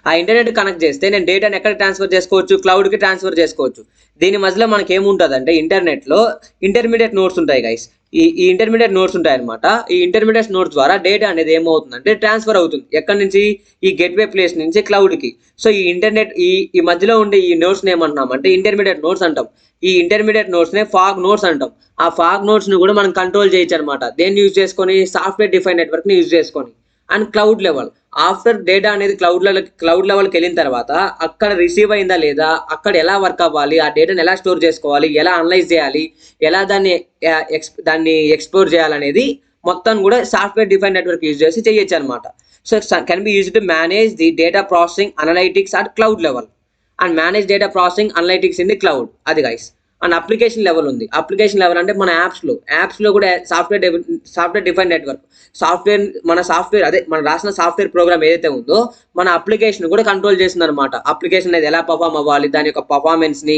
S1: ఆ ఇంటర్నెట్ కనెక్ట్ చేస్తే నేను డేటాని ఎక్కడ ట్రాన్స్ఫర్ చేసుకోవచ్చు, క్లౌడ్కి ట్రాన్స్ఫర్ చేసుకోవచ్చు. దీని మధ్యలో మనకి ఏముంటుంది అంటే ఇంటర్నెట్లో ఇంటర్మీడియట్ నోడ్స్ ఉంటాయి గైస్. ఈ ఇంటర్మీడియట్ నోడ్స్ ఉంటాయి అనమాట. ఈ ఇంటర్మీడియట్ నోడ్స్ ద్వారా డేటా అనేది ఏమవుతుందంటే ట్రాన్స్ఫర్ అవుతుంది. ఎక్కడి నుంచి, ఈ గేట్వే ప్లేస్ నుంచి క్లౌడ్కి. సో ఈ ఇంటర్నెట్ ఈ మధ్యలో ఉండే ఈ నోడ్స్ని ఏమంటున్నాం అంటే ఇంటర్మీడియట్ నోడ్స్ అంటాం. ఈ ఇంటర్మీడియట్ నోడ్స్నే ఫాగ్ నోడ్స్ అంటాం. ఆ ఫాగ్ నోడ్స్ని కూడా మనం కంట్రోల్ చేయొచ్చు అనమాట. దేన్ని యూజ్ చేసుకొని, సాఫ్ట్వేర్ డిఫైన్ నెట్వర్క్ని యూజ్ చేసుకొని. And cloud level, after data అనేది క్లౌడ్ లెవెల్కి వెళ్ళిన తర్వాత అక్కడ రిసీవ్ అయిందా లేదా, అక్కడ ఎలా వర్క్ అవ్వాలి, ఆ డేటాని ఎలా స్టోర్ చేసుకోవాలి, ఎలా అనలైజ్ చేయాలి, ఎలా దాన్ని ఎక్స్ప్లోర్ చేయాలనేది మొత్తం కూడా సాఫ్ట్వేర్ డిఫైన్ నెట్వర్క్ యూజ్ చేసి చేయొచ్చు అనమాట. So can be use to manage the data processing analytics at cloud level and manage data processing analytics in the cloud. అది గైస్. అండ్ అప్లికేషన్ లెవెల్ ఉంది. అప్లికేషన్ లెవెల్ అంటే మన యాప్స్లో కూడా software define network. మన రాసిన సాఫ్ట్వేర్ ప్రోగ్రామ్ ఏదైతే ఉందో మన అప్లికేషన్ కూడా కంట్రోల్ చేస్తుంది అనమాట. అప్లికేషన్ అనేది ఎలా పర్ఫామ్ అవ్వాలి, దాని యొక్క పర్ఫార్మెన్స్ని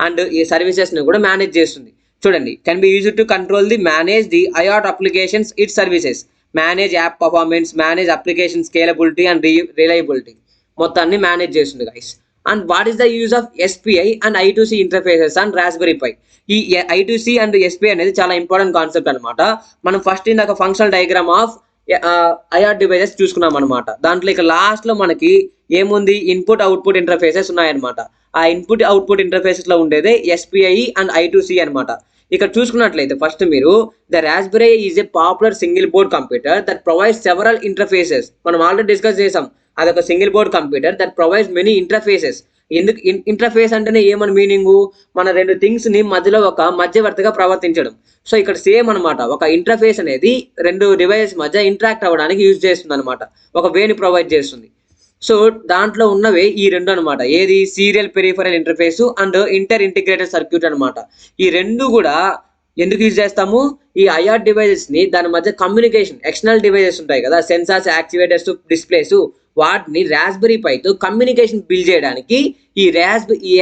S1: అండ్ ఈ సర్వీసెస్ని కూడా మేనేజ్ చేస్తుంది. చూడండి, can be used to control the manage the IoT applications it services, manage app performance, manage application scalability and reliability మొత్తాన్ని మేనేజ్ చేస్తుంది guys. And what is the use of SPI and I2C interfaces and Raspberry Pi. ఈ I2C and SPI అనేది చాలా important concept అనమాట. మనం first ఇందాక functional diagram of IoT devices చూసుకున్నాం అనమాట. దాంట్లో ఇక లాస్ట్ లో మనకి ఏముంది, ఇన్పుట్ అవుట్పుట్ ఇంటర్ఫేసెస్ ఉన్నాయన్నమాట. ఆ ఇన్పుట్ అవుట్పుట్ ఇంటర్ఫేసెస్ లో ఉండేదే SPI అండ్ I2C అనమాట. ఇక్కడ చూసుకున్నట్లయితే ఫస్ట్ మీరు the raspberry is a popular single board computer that provides several interfaces. మనం ఆల్రెడీ డిస్కస్ చేసాం, అదొక single board computer that provides many interfaces. ఎందుకు ఇంటర్ఫేస్ అంటేనే ఏమని మీనింగు, మన రెండు థింగ్స్ ని మధ్యలో ఒక మధ్యవర్తిగా ప్రవర్తించడం. సో ఇక్కడ సేమ్ అనమాట, ఒక ఇంటర్ఫేస్ అనేది రెండు డివైసెస్ మధ్య ఇంటరాక్ట్ అవ్వడానికి యూజ్ చేస్తుంది అనమాట, ఒక వేని ప్రొవైడ్ చేస్తుంది. సో దాంట్లో ఉన్నవే ఈ రెండు అనమాట. ఏది, serial peripheral interface and integrated circuit అనమాట. ఈ రెండు కూడా ఎందుకు యూజ్ చేస్తాము, ఈ IoT డివైజెస్ ని దాని మధ్య కమ్యూనికేషన్, ఎక్స్టర్నల్ డివైజెస్ ఉంటాయి కదా, సెన్సార్స్, యాక్టివేటర్స్, డిస్ప్లేస్, వాటిని రాస్బెరీ పైతో కమ్యూనికేషన్ బిల్డ్ చేయడానికి ఈ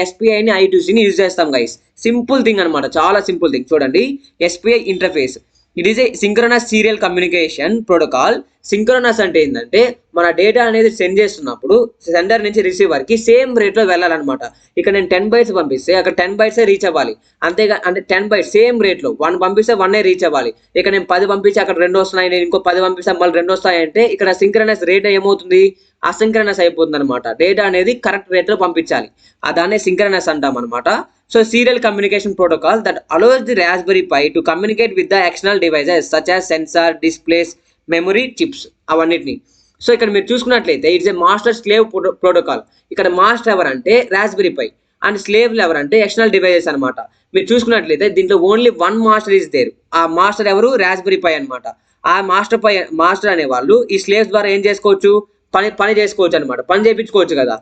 S1: SPIని I2Cని యూజ్ చేస్తాం గైస్. సింపుల్ థింగ్ అనమాట, చాలా సింపుల్ థింగ్. చూడండి, SPI interface it is a synchronous serial communication protocol. Synchronous అంటే ఏంటంటే మన డేటా అనేది సెండ్ చేస్తున్నప్పుడు సెండర్ నుంచి రిసీవర్ కి సేమ్ రేట్లో వెళ్ళాలన్నమాట. ఇక్కడ నేను 10 bytes పంపిస్తే అక్కడ 10 bytes రీచ్ అవ్వాలి, అంతేగా. అంటే 10 bytes సేమ్ రేట్లో, 1 పంపిస్తే 1 రీచ్ అవ్వాలి. ఇక నేను 10 పంపించి అక్కడ 2 వస్తున్నాయి, నేను ఇంకో 10 పంపిస్తే మళ్ళీ 2 వస్తాయి అంటే ఇక్కడ సింక్రనస్ రేట్ ఏమవుతుంది, అసింక్రనస్ అయిపోతుంది అనమాట. డేటా అనేది కరెక్ట్ రేట్లో పంపించాలి, దాన్నే సింక్రనస్ అంటాం అనమాట. So serial communication protocol that allows the Raspberry Pi to communicate with the external devices such as sensor, displays, memory chips, అవన్నిటిని. సో ఇక్కడ మీరు చూసుకున్నట్లయితే it's a master slave protocol. ఇక్కడ మాస్టర్ ఎవరంటే రాస్బెరీ పై అండ్ స్లేవ్ ఎవరంటే external devices అనమాట. మీరు చూసుకున్నట్లయితే దీంట్లో ఓన్లీ 1 మాస్టర్ ఈజ్ దేర్. ఆ మాస్టర్ ఎవరు, రాస్బెరీ పై అనమాట. ఆ మాస్టర్ అనే వాళ్ళు ఈ స్లేవ్స్ ద్వారా ఏం చేసుకోవచ్చు, పని చేసుకోవచ్చు అనమాట, పని చేయించుకోవచ్చు కదా.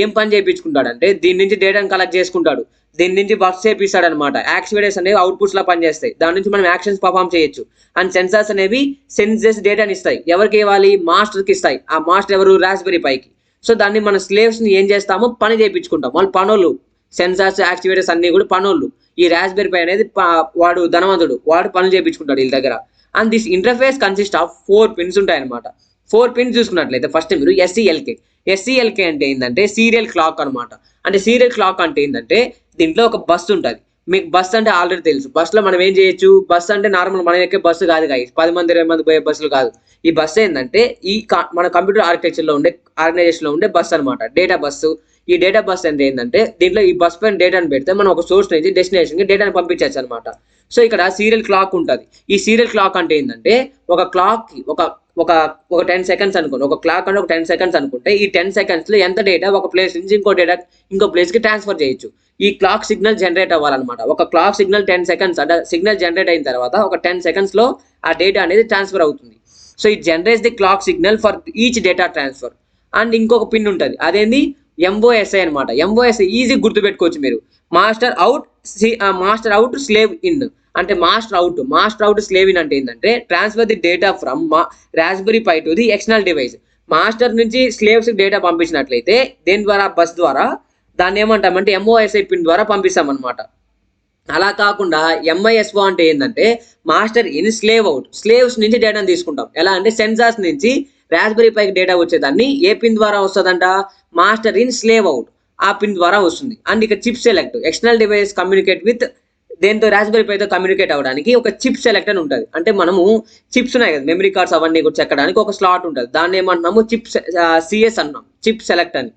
S1: ఏం పని చేయించుకుంటాడంటే దీని నుంచి డేటాను కలెక్ట్ చేసుకుంటాడు, దీని నుంచి వర్క్ చేపిస్తాడు అనమాట. యాక్టివేటర్స్ అనేవి అవుట్పుట్స్ లా పనిచేస్తాయి, దాని నుంచి మనం యాక్షన్స్ పర్ఫామ్ చేయొచ్చు. అండ్ సెన్సార్స్ అనేవి సెన్స్ చేసి డేటాని ఇస్తాయి. ఎవరికి ఇవ్వాలి, మాస్టర్కి ఇస్తాయి. ఆ మాస్టర్ ఎవరు, రాస్బెరీ పైకి. సో దాన్ని మన స్లేవ్స్ ని ఏం చేస్తామో పని చేయించుకుంటాం. వాళ్ళు పనోళ్ళు, సెన్సార్స్, యాక్టివేటర్స్ అన్ని కూడా పనోళ్ళు. ఈ రాస్బెరీ పై అనేది వాడు ధనవంతుడు, వాడు పనులు చేయించుకుంటాడు వీళ్ళ దగ్గర. And this interface consist of 4 pins ఉంటాయి అనమాట. 4 పిన్స్ చూసుకున్నట్లయితే ఫస్ట్ మీరు SCLK అంటే ఏంటంటే సీరియల్ క్లాక్ అనమాట. అంటే సీరియల్ క్లాక్ అంటే ఏంటంటే దీంట్లో ఒక బస్ ఉంటుంది. మీకు బస్ అంటే ఆల్రెడీ తెలుసు. బస్సులో మనం ఏం చేయొచ్చు, బస్సు అంటే నార్మల్ మనం ఎక్కే బస్సు కాదు గైస్, 10 మంది 20 మంది పోయే బస్సులు కాదు. ఈ బస్సు ఏంటంటే మన కంప్యూటర్ ఆర్కిటెక్చర్లో ఉండే ఆర్గనైజేషన్లో ఉండే బస్సు అనమాట, డేటా బస్సు. ఈ డేటా బస్ అంటే ఏంటంటే దీంట్లో ఈ బస్ పైన డేటాను పెడితే మనం ఒక సోర్స్ నుంచి డెస్టినేషన్కి డేటాను పంపించవచ్చు అనమాట. సో ఇక్కడ సీరియల్ క్లాక్ ఉంటుంది. ఈ సీరియల్ క్లాక్ అంటే ఏంటంటే ఒక క్లాక్కి ఒక 10 సెకండ్స్ అనుకోండి, ఒక క్లాక్ అంటే ఒక 10 సెకండ్స్ అనుకుంటే ఈ 10 సెకండ్స్లో ఎంత డేటా ఒక ప్లేస్ నుంచి ఇంకో ప్లేస్కి ట్రాన్స్ఫర్ చేయొచ్చు. ఈ క్లాక్ సిగ్నల్ జనరేట్ అవ్వాలన్నమాట. ఒక క్లాక్ సిగ్నల్ 10 సెకండ్స్ అంటే సిగ్నల్ జనరేట్ అయిన తర్వాత ఒక 10 సెకండ్స్లో ఆ డేటా అనేది ట్రాన్స్ఫర్ అవుతుంది. So it generates the clock signal for each data transfer. And ఇంకొక పిన్ ఉంటుంది, అదేంది ఎంఓఎస్ఐ అనమాట. ఎంఓఎస్ఐ ఈజీ గుర్తుపెట్టుకోవచ్చు మీరు. మాస్టర్ అవుట్ స్లేవ్ ఇన్ అంటే మాస్టర్ అవుట్ స్లేవ్ ఇన్ అంటే ఏంటంటే transfer the data from Raspberry Pi to the external device. Master నుంచి స్లేవ్స్ డేటా పంపించినట్లయితే దేని ద్వారా, బస్ ద్వారా, దాన్ని ఏమంటామంటే ఎంఓఎస్ఐ పిన్ ద్వారా పంపిస్తామన్నమాట. అలా కాకుండా ఎంఐఎస్ఓ అంటే ఏంటంటే master in slave out, slaves నుంచి డేటాను తీసుకుంటాం. ఎలా అంటే సెన్సార్స్ నుంచి రాస్బెరీ పైకి డేటా వచ్చేదాన్ని ఏ పిన్ ద్వారా వస్తుందంట, మాస్టర్ ఇన్ స్లేవ్ అవుట్, ఆ పిన్ ద్వారా వస్తుంది. అండ్ ఇక chip select, external device communicate with దేంతో రాస్బెరీ పైతో కమ్యూనికేట్ అవ్వడానికి ఒక చిప్ సెలెక్ట్ అని ఉంటుంది. అంటే మనము చిప్స్ ఉన్నాయి కదా, మెమరీ కార్డ్స్ అవన్నీ కూడా చెక్కడానికి ఒక స్లాట్ ఉంటుంది, దాన్ని ఏమంటున్నాము సిఎస్ అన్నాం, చిప్ సెలెక్ట్ అని.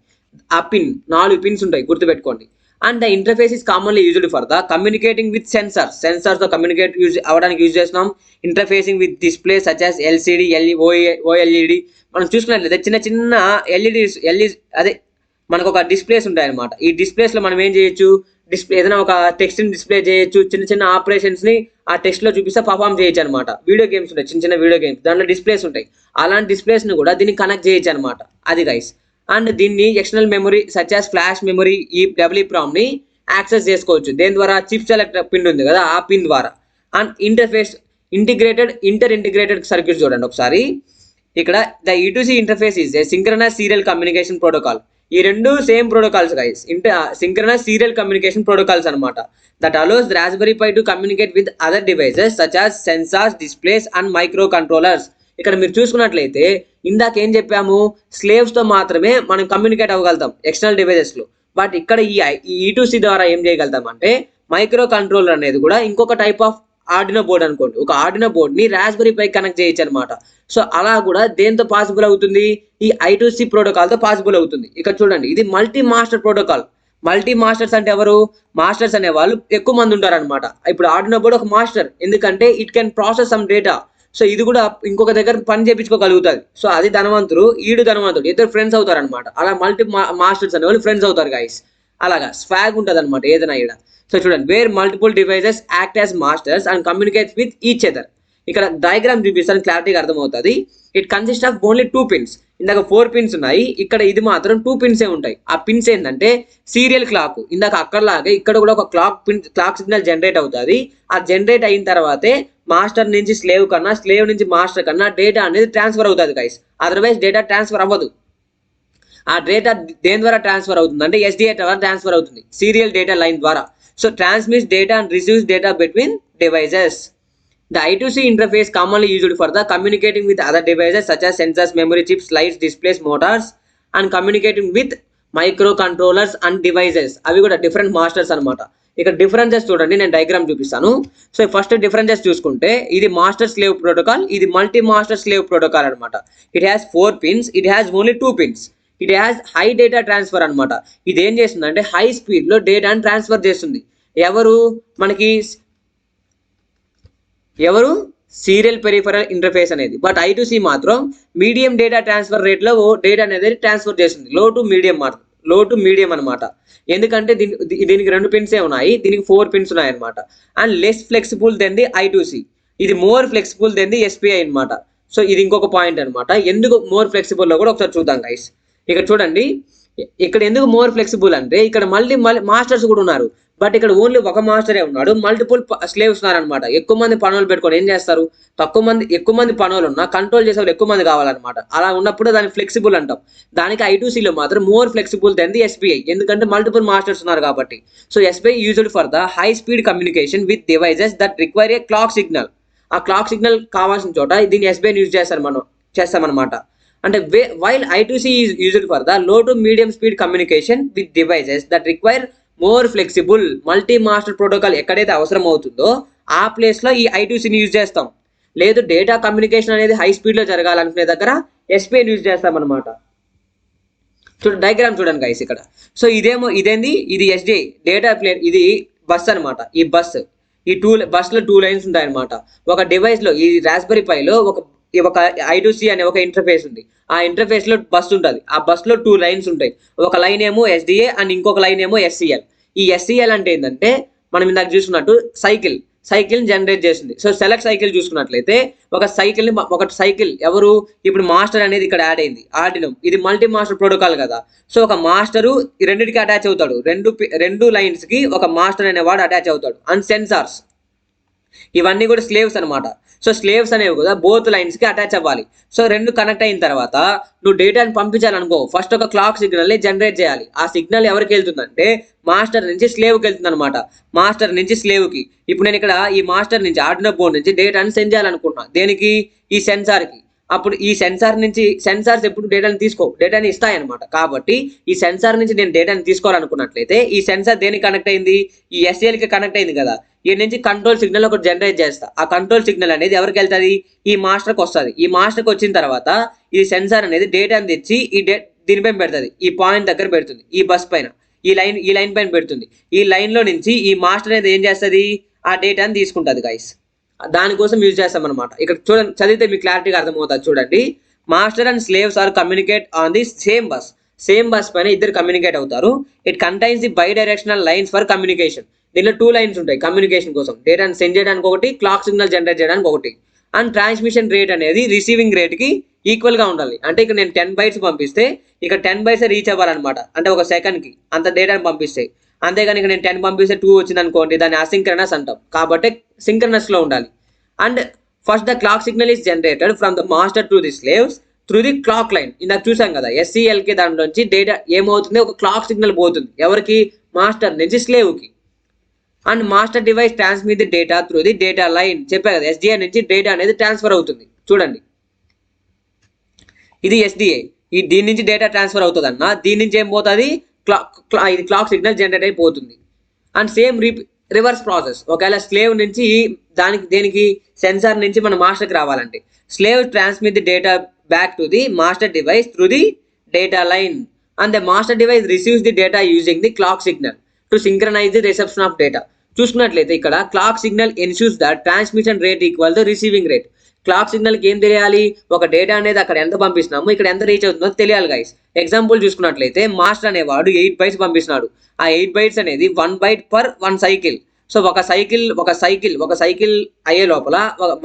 S1: ఆ పిన్ 4 పిన్స్ ఉంటాయి, గుర్తుపెట్టుకోండి. And the interface is commonly used for the communicating with సెన్సార్స్తో కమ్యూనికేట్ అవ్వడానికి యూజ్ చేస్తున్నాం. Interfacing with display such as LCD, OLED. మనం చూసుకున్నట్లయితే చిన్న చిన్న ఎల్ఈడి అదే మనకు ఒక డిస్ప్లేస్ ఉంటాయి అనమాట. ఈ డిస్ప్లేస్లో మనం ఏం చేయొచ్చు, ఏదైనా ఒక టెక్స్ట్ని డిస్ప్లే చేయొచ్చు, చిన్న చిన్న ఆపరేషన్స్ని ఆ టెక్స్ట్లో చూపిస్తే పర్ఫామ్ చేయొచ్చు అనమాట. వీడియో గేమ్స్ ఉంటాయి, చిన్న చిన్న వీడియో గేమ్స్, దాంట్లో డిస్ప్లేస్ ఉంటాయి. అలాంటి డిస్ప్లేస్ని కూడా దీన్ని కనెక్ట్ చేయొచ్చు అనమాట, అది గైస్. అండ్ దీన్ని external memory such as flash memory, ఈ డబ్ల్యూప్రామ్ని యాక్సెస్ చేసుకోవచ్చు. దేని ద్వారా, చిప్ సెలెక్ట్ పిన్ ఉంది కదా, ఆ పిన్ ద్వారా. అండ్ ఇంటర్ఫేస్ ఇంటిగ్రేటెడ్ సర్క్యూట్స్ చూడండి ఒకసారి. ఇక్కడ the E2C interface is a synchronize serial communication protocol. ఈ రెండు same protocols guys, synchronize serial communication protocols అనమాట. That allows Raspberry Pi to communicate with other devices such as sensors, displays and microcontrollers. ఇక్కడ మీరు చూసుకున్నట్లయితే ఇందాక ఏం చెప్పాము, స్లేవ్స్తో మాత్రమే మనం కమ్యూనికేట్ అవ్వగలుగుతాం ఎక్స్టర్నల్ డివైజెస్లో. బట్ ఇక్కడ ఈ E2C ద్వారా ఏం చేయగలుగుతాం అంటే మైక్రో కంట్రోలర్ అనేది కూడా ఇంకొక టైప్ ఆఫ్ ఆర్డినో బోర్డ్ అనుకోండి, ఒక ఆర్డినో బోర్డ్ని రాస్బెరీ పై కనెక్ట్ చేయొచ్చు అనమాట. సో అలా కూడా దేంతో పాసిబుల్ అవుతుంది, ఈ I2C ప్రోటోకాల్తో పాసిబుల్ అవుతుంది. ఇక్కడ చూడండి, ఇది multi master protocol. Multi masters అంటే ఎవరు, మాస్టర్స్ అనే వాళ్ళు ఎక్కువ మంది ఉంటారనమాట. ఇప్పుడు ఆర్డినో బోర్డ్ ఒక మాస్టర్, ఎందుకంటే it can process some data. So ఇది కూడా ఇంకొక దగ్గర పని చేయించుకోగలుగుతుంది. సో అది ధనవంతుడు, ఈడు ధనవంతుడు, ఇద్దరు ఫ్రెండ్స్ అవుతారు అనమాట. అలా మల్టీ మాస్టర్స్ అనే వాళ్ళు ఫ్రెండ్స్ అవుతారు గైస్. అలాగా స్వాగ్ ఉంటుంది అనమాట ఏదైనా ఈడ. సో చూడండి, where multiple devices act as masters and communicates with each other. ఇక్కడ డయాగ్రామ్ చూపిస్తాను, క్లారిటీగా అర్థమవుతుంది. It consist of only 2 pins. ఇందాక 4 పిన్స్ ఉన్నాయి, ఇక్కడ ఇది మాత్రం 2 పిన్సే ఉంటాయి. ఆ పిన్స్ ఏంటంటే సీరియల్ క్లాక్, ఇందాక అక్కడలాగే ఇక్కడ కూడా ఒక క్లాక్ సిగ్నల్ జనరేట్ అవుతుంది. ఆ జనరేట్ అయిన తర్వాతే మాస్టర్ నుంచి స్లేవ్ కన్నా, స్లేవ్ నుంచి మాస్టర్ కన్నా డేటా అనేది ట్రాన్స్ఫర్ అవుతుంది గైస్. అదర్వైజ్ డేటా ట్రాన్స్ఫర్ అవ్వదు. ఆ డేటా దేని ద్వారా ట్రాన్స్ఫర్ అవుతుంది అంటే SDA ద్వారా ట్రాన్స్ఫర్ అవుతుంది, సీరియల్ డేటా లైన్ ద్వారా. So transmits data and receives data between devices. The I2C interface commonly used for the communicating with other devices such as sensors, memory chips, lights, displays, motors and communicating with microcontrollers and devices. అవి కూడా different masters అనమాట. ఇక్కడ differences చూడండి, నేను diagram చూపిస్తాను. So first differences చూసుకుంటే ఇది master slave protocol, ఇది మల్టీ మాస్టర్ స్లేవ్ ప్రోటోకాల్ అనమాట. It has 4 pins, it has only 2 pins. It has high data transfer అనమాట. ఇది ఏం చేస్తుంది అంటే హై స్పీడ్లో డేటాను ట్రాన్స్ఫర్ చేస్తుంది. ఎవరు సీరియల్ పెరిఫరల్ ఇంటర్ఫేస్ అనేది. బట్ I2C మాత్రం మీడియం డేటా ట్రాన్స్ఫర్ రేట్లో డేటా అనేది ట్రాన్స్ఫర్ చేస్తుంది, లో టు మీడియం అనమాట. ఎందుకంటే దీనికి 2 పిన్సే ఉన్నాయి, దీనికి 4 పిన్స్ ఉన్నాయి అనమాట. And less flexible than the I2C, ఇది more flexible than the SPI అనమాట. సో ఇది ఇంకొక పాయింట్ అనమాట. ఎందుకు మోర్ ఫ్లెక్సిబుల్లో కూడా ఒకసారి చూద్దాం గైస్. ఇక్కడ చూడండి, ఇక్కడ ఎందుకు మోర్ ఫ్లెక్సిబుల్ అంటే ఇక్కడ మళ్ళీ మాస్టర్స్ కూడా ఉన్నారు. బట్ ఇక్కడ ఓన్లీ ఒక మాస్టరే ఉన్నాడు, మల్టిపుల్ స్లేవ్స్ ఉన్నారనమాట. ఎక్కువ మంది పనులు పెట్టుకొని ఏం చేస్తారు, ఎక్కువ మంది పనులు ఉన్నా కంట్రోల్ చేసే వాళ్ళు ఎక్కువ మంది కావాలన్నమాట. అలా ఉన్నప్పుడు దాన్ని ఫ్లెక్సిబుల్ అంటాం. దానికి I2Cలో మాత్రం more flexible than the SPI, ఎందుకంటే మల్టిపుల్ మాస్టర్స్ ఉన్నారు కాబట్టి. So SPI used for the high speed communication with devices that require a clock signal. ఆ క్లాక్ సిగ్నల్ కావాల్సిన చోట దీన్ని SPI యూజ్ చేస్తామన్నమాట. అంటే while I2C is used for the low to medium speed communication with devices that require more flexible multi master protocol ఎక్కడైతే అవసరం అవుతుందో ఆ ప్లేస్లో ఈ I2Cని యూజ్ చేస్తాం. లేదు డేటా కమ్యూనికేషన్ అనేది హై స్పీడ్లో జరగాలనుకునే దగ్గర SPIని యూజ్ చేస్తాం అనమాట. చూడండి డయాగ్రామ్ చూడండి గైస్ ఇక్కడ. సో ఇది SDI డేటా ప్లేన్, ఇది బస్ అనమాట. ఈ బస్లో 2 లైన్స్ ఉంటాయన్నమాట. ఒక డివైస్లో ఈ రాస్బెరీ పైలో ఒక I2C అనే ఒక ఇంటర్ఫేస్ ఉంది. ఆ ఇంటర్ఫేస్ లో బస్ ఉంటుంది. ఆ బస్ లో 2 లైన్స్ ఉంటాయి. ఒక లైన్ ఏమో SDA అండ్ ఇంకొక లైన్ ఏమో SCL. ఈ SCL అంటే ఏంటంటే మనం ఇందాక చూసుకున్నట్టు సైకిల్ జనరేట్ చేస్తుంది. సో సెలెక్ట్ సైకిల్ చూసుకున్నట్లయితే ఒక సైకిల్ ఎవరు ఇప్పుడు మాస్టర్ అనేది ఇక్కడ యాడ్ అయింది. ఆర్డినో ఇది మల్టీ మాస్టర్ ప్రోటోకాల్ కదా. సో ఒక మాస్టరు రెండింటికి అటాచ్ అవుతాడు. రెండు లైన్స్ కి ఒక మాస్టర్ అనేవాడు అటాచ్ అవుతాడు. అండ్ సెన్సార్స్ ఇవన్నీ కూడా స్లేవ్స్ అనమాట. సో స్లేవ్స్ అనేవి కూడా బోత్ లైన్స్ కి అటాచ్ అవ్వాలి. సో రెండు కనెక్ట్ అయిన తర్వాత నువ్వు డేటాని పంపించాలనుకో, ఫస్ట్ ఒక క్లాక్ సిగ్నల్ ని జనరేట్ చేయాలి. ఆ సిగ్నల్ ఎవరికి వెళ్తుందంటే మాస్టర్ నుంచి స్లేవ్కి వెళ్తుంది అనమాట. మాస్టర్ నుంచి స్లేవ్కి. ఇప్పుడు నేను ఇక్కడ ఈ మాస్టర్ నుంచి ఆర్డినో బోర్డ్ నుంచి డేటాని సెండ్ చేయాలనుకుంటున్నా. దేనికి? ఈ సెన్సార్కి. అప్పుడు ఈ సెన్సార్స్ ఎప్పుడు డేటాని ఇస్తాయన్నమాట. కాబట్టి ఈ సెన్సార్ నుంచి నేను డేటాని తీసుకోవాలనుకున్నట్లయితే ఈ సెన్సార్ దేనికి కనెక్ట్ అయింది? ఈ SCLకి కనెక్ట్ అయింది కదా. ఈ నుంచి కంట్రోల్ సిగ్నల్ ఒకటి జనరేట్ చేస్తా. ఆ కంట్రోల్ సిగ్నల్ అనేది ఎవరికి వెళ్తుంది? ఈ మాస్టర్కి వస్తుంది. ఈ మాస్టర్కి వచ్చిన తర్వాత ఈ సెన్సార్ అనేది డేటాని తెచ్చి దీనిపైన పెడుతుంది. ఈ పాయింట్ దగ్గర పెడుతుంది. ఈ బస్ పైన ఈ లైన్ పైన పెడుతుంది. ఈ లైన్ లో నుంచి ఈ మాస్టర్ అనేది ఏం చేస్తుంది? ఆ డేటాని తీసుకుంటుంది గైస్. దానికోసం యూజ్ చేస్తాం అనమాట. ఇక్కడ చూడండి, చదివితే మీకు క్లారిటీగా అర్థమవుతుంది. చూడండి, master and slaves are communicate on the same bus పైన ఇద్దరు కమ్యూనికేట్ అవుతారు. It contains the bidirectional lines for communication. దీనిలో 2 లైన్స్ ఉంటాయి కమ్యూనికేషన్ కోసం. డేటాను సెండ్ చేయడానికి ఒకటి, క్లాక్ సిగ్నల్ జనరేట్ చేయడానికి ఒకటి. అండ్ ట్రాన్స్మిషన్ రేట్ అనేది రిసీవింగ్ రేట్ కి ఈక్వల్ గా ఉండాలి. అంటే ఇక్కడ నేను 10 bytes పంపిస్తే ఇక్కడ 10 bytes రీచ్ అవ్వాలన్నమాట. అంటే ఒక సెకండ్ కి అంత డేటాను పంపిస్తే. అంతేగాని ఇక్కడ నేను 10 పంపిస్తే 2 వచ్చింది అనుకోండి, దాన్ని అసింక్రనస్ అంటాం. కాబట్టి సింక్రనస్ లో ఉండాలి. And first the clock signal is generated from the master to the slaves through the clock line. ఇందాక చూసాం కదా, SCLకి దాంట్లోంచి డేటా ఏమవుతుంది? ఒక క్లాక్ సిగ్నల్ పోతుంది. ఎవరికి? మాస్టర్ నుంచి స్లేవ్కి. And master device transmit the data through the data line. చెప్పా కదా, SDI నుంచి డేటా అనేది ట్రాన్స్ఫర్ అవుతుంది. చూడండి, ఇది SDI. దీని నుంచి డేటా ట్రాన్స్ఫర్ అవుతుంది అన్న. దీని నుంచి ఏం పోతుంది? ఇది క్లాక్ సిగ్నల్ జనరేట్ అయిపోతుంది. And same reverse process. ఒకవేళ స్లేవ్ నుంచి దేనికి సెన్సార్ నుంచి మన మాస్టర్కి రావాలంటే slave transmit the data back to the master device through the data line. And the master device receives the data using the clock signal to synchronize the reception of data. చూసుకున్నట్లయితే ఇక్కడ clock signal ensures that transmission rate equal to receiving rate. Clock సిగ్నల్కి ఏం తెలియాలి? ఒక data అనేది అక్కడ ఎంత పంపిస్తున్నాము, ఇక్కడ ఎంత రీచ్ అవుతుందో తెలియాలి గైస్. ఎగ్జాంపుల్ చూసుకున్నట్లయితే మాస్టర్ అనేవాడు 8 bytes పంపిస్తున్నాడు. ఆ 8 bytes అనేది 1 byte per 1 cycle. సో ఒక సైకిల్ అయ్యే లోపల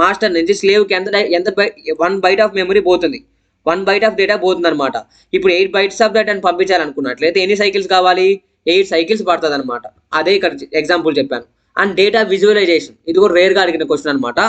S1: మాస్టర్ నుంచి స్లేవ్కి ఎంత 1 byte ఆఫ్ మెమరీ పోతుంది. 1 byte ఆఫ్ డేటా పోతుంది అనమాట. ఇప్పుడు 8 bytes ఆఫ్ డేటాని పంపించాలనుకున్నట్లయితే ఎన్ని సైకిల్స్ కావాలి? 8 cycles పడుతుంది అనమాట. అదే ఇక్కడ ఎగ్జాంపుల్ చెప్పాను. అండ్ డేటా విజువలైజేషన్, ఇది కూడా రేర్గా అడిగిన క్వశ్చన్ అనమాట.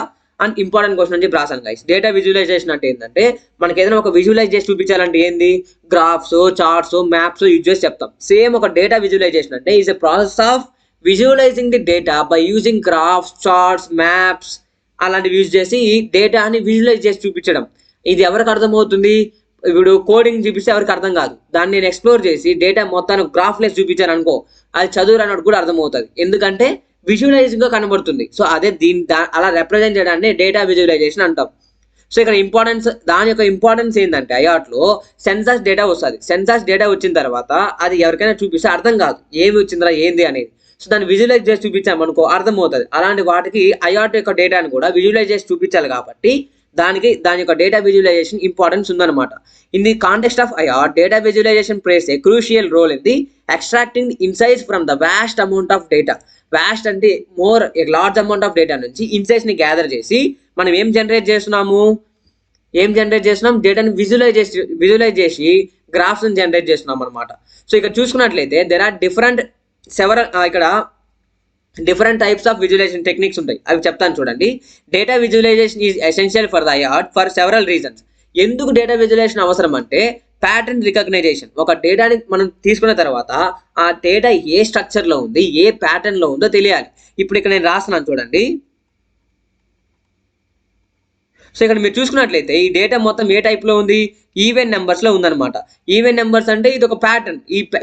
S1: అండ్ ఇంపార్టెంట్ క్వశ్చన్ అని చెప్పి రాసాను గైస్. డేటా విజువలైజేషన్ అంటే ఏంటంటే మనకి ఏదైనా ఒక విజువలైజ్ చేసి చూపించాలంటే ఏంది? గ్రాఫ్స్, చార్ట్స్, మ్యాప్స్ యూజ్ చేసి చెప్తాం. సేమ్ ఒక డేటా విజువలైజేషన్ అంటే is a process of visualising the data by using graphs, charts, maps అలాంటివి యూజ్ చేసి డేటాని విజువలైజ్ చేసి చూపించడం. ఇది ఎవరికి అర్థమవుతుంది? ఇప్పుడు కోడింగ్ చూపిస్తే ఎవరికి అర్థం కాదు. దాన్ని నేను ఎక్స్ప్లోర్ చేసి డేటా మొత్తాన్ని గ్రాఫ్లెస్ చూపించాను అనుకో, అది చదువు అన్నట్టు కూడా అర్థమవుతుంది. ఎందుకంటే విజువలైజింగ్ గా కనబడుతుంది. సో అదే అలా రిప్రజెంట్ చేయడాన్ని డేటా విజువలైజేషన్ అంటాం. సో ఇక్కడ దాని యొక్క ఇంపార్టెన్స్ ఏంటంటే ఐఆర్ట్లో సెన్సార్స్ డేటా వస్తుంది. సెన్సార్స్ డేటా వచ్చిన తర్వాత అది ఎవరికైనా చూపిస్తే అర్థం కాదు ఏమి వచ్చిందా ఏంది అనేది. సో దాన్ని విజువలైజ్ చేసి చూపించామనుకో అర్థమవుతుంది. అలాంటి వాటికి ఐఆర్ట్ యొక్క డేటాను కూడా విజువలైజ్ చేసి చూపించాలి. కాబట్టి దాని యొక్క డేటా విజువలైజేషన్ ఇంపార్టెన్స్ ఉందన్నమాట. In the context of IR, data visualisation plays a crucial role in the extracting insights from the vast amount of data. Vast అంటే లార్జ్ అమౌంట్ ఆఫ్ డేటా నుంచి ఇన్సైట్స్ ని gather చేసి మనం ఏం generate చేస్తున్నాం? డేటాని visualise చేసి గ్రాఫ్స్ ని జనరేట్ చేస్తున్నాం అనమాట. సో ఇక్కడ చూసుకున్నట్లయితే there are different types of visualization techniques ఉంటాయి. అవి చెప్తాను చూడండి. Data visualization is essential for the IRT for several reasons. ఎందుకు డేటా విజువలైజేషన్ అవసరం అంటే ప్యాటర్న్ రికగ్నైజేషన్. ఒక డేటాని మనం తీసుకున్న తర్వాత ఆ డేటా ఏ స్ట్రక్చర్ లో ఉంది, ఏ ప్యాటర్న్ లో ఉందో తెలియాలి. ఇప్పుడు ఇక్కడ నేను రాస్తున్నాను చూడండి. సో ఇక్కడ మీరు చూసుకున్నట్లయితే ఈ డేటా మొత్తం ఏ టైప్లో ఉంది, ఈవెన్ నెంబర్స్లో ఉందన్నమాట. ఈవెన్ నెంబర్స్ అంటే ఇది ఒక ప్యాటర్న్,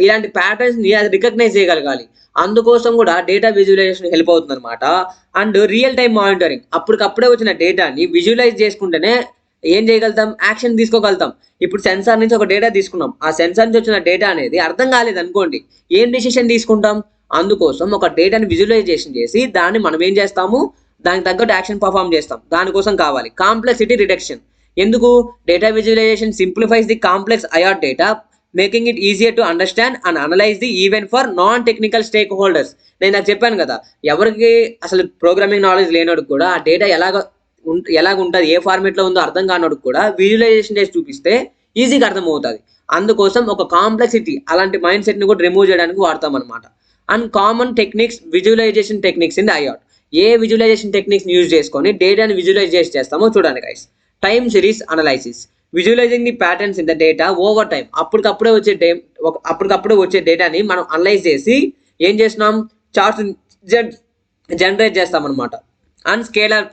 S1: ఇలాంటి ప్యాటర్న్స్ని అది రికగ్నైజ్ చేయగలగాలి. అందుకోసం కూడా డేటా విజువలైజేషన్ హెల్ప్ అవుతుంది అనమాట. అండ్ రియల్ టైం మానిటరింగ్, అప్పటికప్పుడే వచ్చిన డేటాని విజువలైజ్ చేసుకుంటేనే ఏం చేయగలుగుతాం, యాక్షన్ తీసుకోగలుగుతాం. ఇప్పుడు సెన్సార్ నుంచి ఒక డేటా తీసుకున్నాం, ఆ సెన్సార్ నుంచి వచ్చిన డేటా అనేది అర్థం కాలేదు అనుకోండి, ఏం డిసిషన్ తీసుకుంటాం? అందుకోసం ఒక డేటాని విజువలైజేషన్ చేసి దాన్ని మనం ఏం చేస్తాము, దానికి తగ్గట్టు యాక్షన్ పర్ఫామ్ చేస్తాం. దానికోసం కావాలి కాంప్లెక్సిటీ రిడక్షన్. ఎందుకు? Data visualisation simplifies the complex IR data, making it easier to understand and analyse the even for non technical stakeholders. నేను నాకు చెప్పాను కదా, ఎవరికి అసలు ప్రోగ్రామింగ్ నాలెడ్జ్ లేనోడికి కూడా ఆ డేటా ఎలాగ ఉంటుంది, ఏ ఫార్మేట్లో ఉందో అర్థం కానోడికి కూడా విజువలైజేషన్ చేసి చూపిస్తే ఈజీగా అర్థమవుతుంది. అందుకోసం ఒక కాంప్లెక్సిటీ, అలాంటి మైండ్ సెట్ని కూడా రిమూవ్ చేయడానికి వాడతాం అనమాట. And common techniques, visualisation techniques in the IR. ఏ విజువలైజేషన్ టెక్నిక్స్ యూజ్ చేసుకొని డేటాని విజువలైజ్ చేస్తామో చూడండి guys. Time series analysis, visualising the patterns in the data over time. అప్పటికప్పుడే వచ్చే డేటాని మనం అనలైజ్ చేసి ఏం చేస్తున్నాం, చార్ట్స్ జనరేట్ చేస్తాం అనమాట. అండ్ స్కాటర్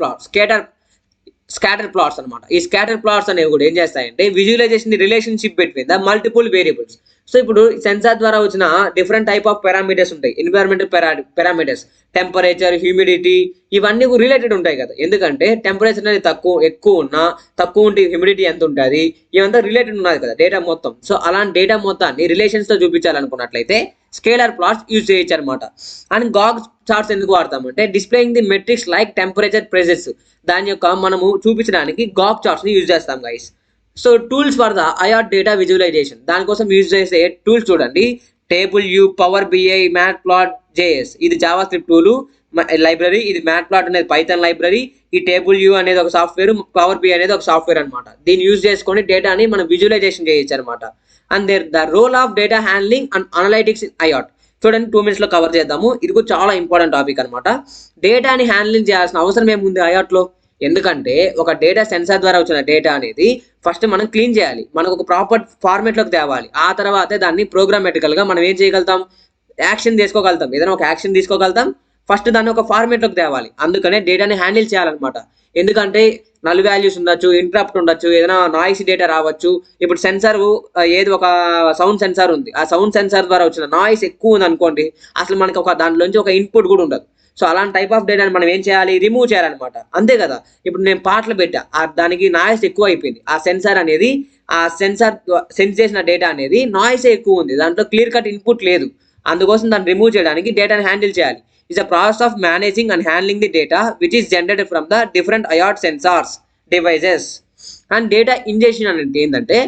S1: ప్లాట్స్ అనమాట. ఈ స్కాటర్ ప్లాట్స్ అనేవి కూడా ఏం చేస్తాయంటే visualisation relationship between the multiple variables. So ఇప్పుడు సెన్సార్ ద్వారా వచ్చిన డిఫరెంట్ టైప్ ఆఫ్ పారామీటర్స్ ఉంటాయి, ఎన్విరాన్మెంటల్ పారామీటర్స్, టెంపరేచర్, హ్యూమిడిటీ, ఇవన్నీ రిలేటెడ్ ఉంటాయి కదా. ఎందుకంటే టెంపరేచర్ అనేది తక్కువ ఉంటే హ్యూమిడిటీ ఎంత ఉంటుంది, ఇవంతా రిలేటెడ్ ఉన్నది కదా డేటా మొత్తం. సో అలాంటి డేటా మొత్తాన్ని రిలేషన్స్తో చూపించాలనుకున్నట్లయితే స్కేలర్ ప్లాట్స్ యూజ్ చేయొచ్చు అనమాట. అండ్ గాగ్ చార్ట్స్ ఎందుకు వాడతామంటే displaying the metrics like temperature, pressures, దాని యొక్క మనము చూపించడానికి గాగ్ చార్ట్స్ని యూజ్ చేస్తాం guys. So tools for the IR data visualization, దానికోసం యూజ్ చేసే టూల్స్ చూడండి. Tableau, power BI, Matplotlib JS, ఇది జావా స్క్రిప్ట్ టూలు లైబ్రరీ. ఇది మ్యాట్ ప్లాట్ అనేది పైథాన్ లైబ్రరీ. ఈ టేబుల్ యూ అనేది ఒక సాఫ్ట్వేర్, పవర్ బిఐ అనేది ఒక సాఫ్ట్వేర్ అనమాట. దీన్ని యూజ్ చేసుకొని డేటాని మనం విజువలైజేషన్ చేయొచ్చు అనమాట. And the role of data handling and analytics in IR చూడండి, 2 minutes కవర్ చేద్దాము. ఇది కూడా చాలా ఇంపార్టెంట్ టాపిక్ అనమాట. డేటాని హ్యాండ్లింగ్ చేయాల్సిన అవసరం ఏముంది ఐఆర్లో? ఎందుకంటే ఒక డేటా సెన్సార్ ద్వారా వచ్చిన డేటా అనేది ఫస్ట్ మనం క్లీన్ చేయాలి, మనకు ఒక ప్రాపర్ ఫార్మేట్లోకి తేవాలి. ఆ తర్వాతే దాన్ని ప్రోగ్రామేటికల్గా మనం ఏం చేయగలుగుతాం, యాక్షన్ తీసుకోగలుగుతాం. ఏదైనా ఒక యాక్షన్ తీసుకోగలుగుతాం, ఫస్ట్ దాన్ని ఒక ఫార్మేట్లోకి తేవాలి. అందుకనే డేటాని హ్యాండిల్ చేయాలన్నమాట. ఎందుకంటే నల్ వాల్యూస్ ఉండొచ్చు, ఇంటరప్ట్ ఉండొచ్చు, ఏదైనా నాయిస్ డేటా రావచ్చు. ఇప్పుడు సెన్సార్ ఏది ఒక సౌండ్ సెన్సార్ ఉంది, ఆ సౌండ్ సెన్సార్ ద్వారా వచ్చిన నాయిస్ ఎక్కువ ఉంది అనుకోండి, అసలు మనకి దాంట్లోంచి ఒక ఇన్పుట్ కూడా ఉండదు. సో అలాంటి టైప్ ఆఫ్ డేటాని మనం ఏం చేయాలి, రిమూవ్ చేయాలన్నమాట. అంతే కదా. ఇప్పుడు నేను పాటలు పెట్టా, దానికి నాయిస్ ఎక్కువ అయిపోయింది. ఆ సెన్సార్ సెన్స్ చేసిన డేటా అనేది నాయిస్ ఎక్కువ ఉంది, దాంట్లో క్లియర్ కట్ ఇన్పుట్ లేదు. అందుకోసం దాన్ని రిమూవ్ చేయడానికి డేటాని హ్యాండిల్ చేయాలి. is a process of managing and handling the data which is generated from the different IoT sensors devices. And data ingestion అంటే ఏంటంటే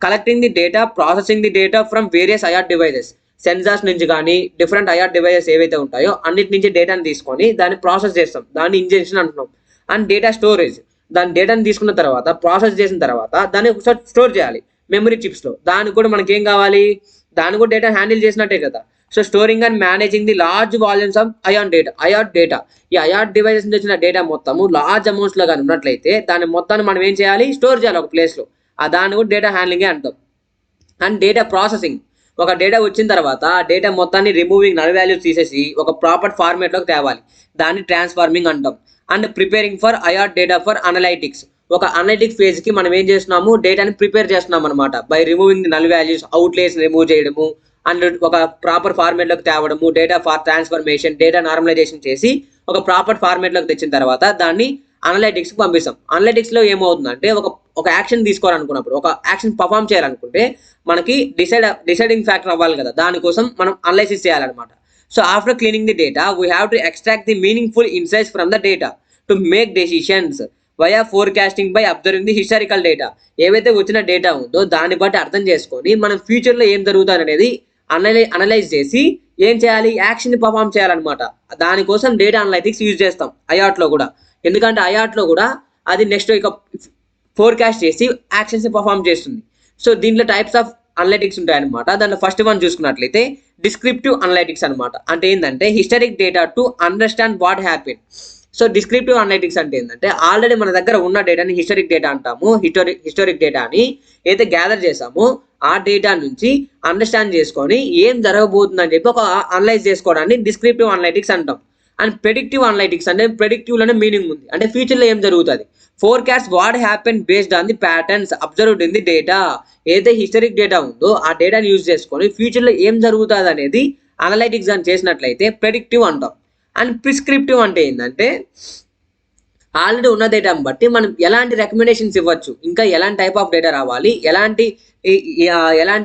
S1: collecting the data, processing the data from various IoT devices. Sensors నుంచి కానీ different IR devices ఏవైతే ఉంటాయో అన్నిటి నుంచి డేటాని తీసుకొని దాన్ని ప్రాసెస్ చేస్తాం, దాన్ని ఇంజెక్షన్ అంటున్నాం. అండ్ డేటా స్టోరేజ్, దాని డేటాని తీసుకున్న తర్వాత ప్రాసెస్ చేసిన తర్వాత దాన్ని ఒకసారి స్టోర్ చేయాలి మెమరీ చిప్స్లో. దానికి కూడా మనకి ఏం కావాలి, దాన్ని కూడా డేటా హ్యాండిల్ చేసినట్టే కదా. So storing and managing the large volumes of IR data. ఈ ఐఆర్ డివైజెస్ నుంచి వచ్చిన డేటా మొత్తము లార్జ్ అమౌంట్స్లో కానీ ఉన్నట్లయితే దాని మొత్తాన్ని మనం ఏం చేయాలి, స్టోర్ చేయాలి ఒక ప్లేస్లో. దాన్ని కూడా డేటా హ్యాండ్లింగే అంటాం. అండ్ డేటా ప్రాసెసింగ్, ఒక డేటా వచ్చిన తర్వాత ఆ డేటా మొత్తాన్ని రిమూవింగ్ నల్ వాల్యూస్ తీసేసి ఒక ప్రాపర్ ఫార్మేట్లోకి తేవాలి, దాన్ని ట్రాన్స్ఫార్మింగ్ అంటాం. And preparing for IR data for analytics, ఒక అనలైటిక్స్ ఫేజ్కి మనం ఏం చేస్తున్నాము, డేటాని ప్రిపేర్ చేస్తున్నాం అనమాట. By removing the null values, outliers remove చేయడము, అండ్ ఒక ప్రాపర్ ఫార్మేట్లోకి తేవడము, డేటా ట్రాన్స్ఫర్మేషన్, డేటా నార్మలైజేషన్ చేసి ఒక ప్రాపర్ ఫార్మేట్లోకి తెచ్చిన తర్వాత దాన్ని అనలైటిక్స్కి పంపిస్తాం. అనలైటిక్స్లో ఏమవుతుందంటే ఒక యాక్షన్ తీసుకోవాలనుకున్నప్పుడు, ఒక యాక్షన్ పర్ఫామ్ చేయాలనుకుంటే మనకి డిసైడింగ్ ఫ్యాక్టర్ అవ్వాలి కదా, దానికోసం మనం అనలైసిస్ చేయాలన్నమాట. So after cleaning the data we have to extract the meaningful insights from the data to make decisions via forecasting by observing the historical data. ఏవైతే వచ్చిన డేటా ఉందో దాన్ని బట్టి అర్థం చేసుకొని మనం ఫ్యూచర్లో ఏం జరుగుతుంది అనేది అనలైజ్ చేసి ఏం చేయాలి, యాక్షన్ పర్ఫామ్ చేయాలన్నమాట. దానికోసం డేటా అనలైటిక్స్ యూజ్ చేస్తాం ఐఆర్ట్లో కూడా. ఎందుకంటే ఐఆర్ట్లో కూడా అది నెక్స్ట్ ఇక ఫోర్కాస్ట్ చేసి యాక్షన్స్ పర్ఫామ్ చేస్తుంది. సో దీంట్లో టైప్స్ ఆఫ్ అనలైటిక్స్ ఉంటాయన్నమాట. దాంట్లో ఫస్ట్ వన్ చూసుకున్నట్లయితే డిస్క్రిప్టివ్ అనలైటిక్స్ అనమాట. అంటే ఏంటంటే historic data to understand what happen. So descriptive analytics అంటే ఏంటంటే ఆల్రెడీ మన దగ్గర ఉన్న డేటాని హిస్టారిక్ డేటా అంటాము. హిస్టారిక్ డేటాని ఏదైతే గ్యాదర్ చేసామో ఆ డేటా నుంచి అండర్స్టాండ్ చేసుకొని ఏం జరగబోతుందని చెప్పి ఒక అనలైజ్ చేసుకోవడాన్ని డిస్క్రిప్టివ్ అనలైటిక్స్ అంటాం. అండ్ ప్రెడిక్టివ్ అనలైటిక్స్ అంటే ప్రెడిక్టివ్ లోనే మీనింగ్ ఉంది, అంటే ఫ్యూచర్ లో ఏం జరుగుతుంది. Forecast what happen based on the patterns observed in the data. ఏదైతే హిస్టరిక్ డేటా ఉందో ఆ డేటాని యూజ్ చేసుకొని ఫ్యూచర్ లో ఏం జరుగుతుంది అనేది అనలైటిక్స్ అని చేసినట్లయితే ప్రెడిక్టివ్ అంటాం. అండ్ ప్రిస్క్రిప్టివ్ అంటే ఏంటంటే ఆల్రెడీ ఉన్న డేటాను బట్టి మనం ఎలాంటి రికమెండేషన్స్ ఇవ్వచ్చు, ఇంకా ఎలాంటి టైప్ ఆఫ్ డేటా రావాలి, ఎలాంటి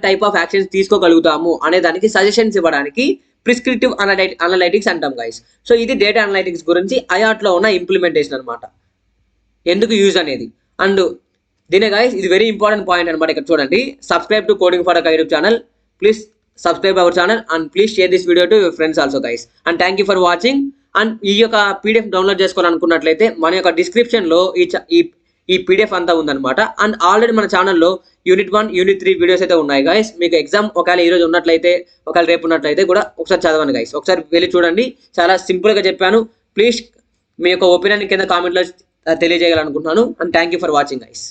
S1: టైప్ ఆఫ్ యాక్షన్స్ తీసుకోగలుగుతాము అనే దానికి సజెషన్స్ ఇవ్వడానికి ప్రిస్క్రిప్టివ్ అనలైటిక్స్ అంటాం గైస్. సో ఇది డేటా అనలైటిక్స్ గురించి ఐఆర్ట్లో ఉన్న ఇంప్లిమెంటేషన్ అనమాట, ఎందుకు యూజ్ అనేది. అండ్ దీనే గైస్ ఇది వెరీ ఇంపార్టెంట్ పాయింట్ అనమాట. ఇక్కడ చూడండి, subscribe to coding for a YouTube channel, please subscribe our channel and please share this video to your friends also guys. And thank you for watching. And ఈ యొక్క PDF download చేసుకోవాలనుకున్నట్లయితే మన యొక్క డిస్క్రిప్షన్లో ఈ PDF అంతా ఉందన్నమాట. అండ్ ఆల్రెడీ మన ఛానల్లో యూనిట్ 1, యూనిట్ 3 వీడియోస్ అయితే ఉన్నాయి గైస్. మీకు ఎగ్జామ్ ఒకవేళ ఈరోజు ఉన్నట్లయితే, ఒకవేళ రేపు ఉన్నట్లయితే కూడా ఒకసారి చదవండి గైస్, ఒకసారి వెళ్ళి చూడండి. చాలా సింపుల్గా చెప్పాను. ప్లీజ్ మీ యొక్క ఒపీనియన్ కింద కామెంట్లో తెలియజేయాలనుకుంటున్నాను. And thank you for watching guys.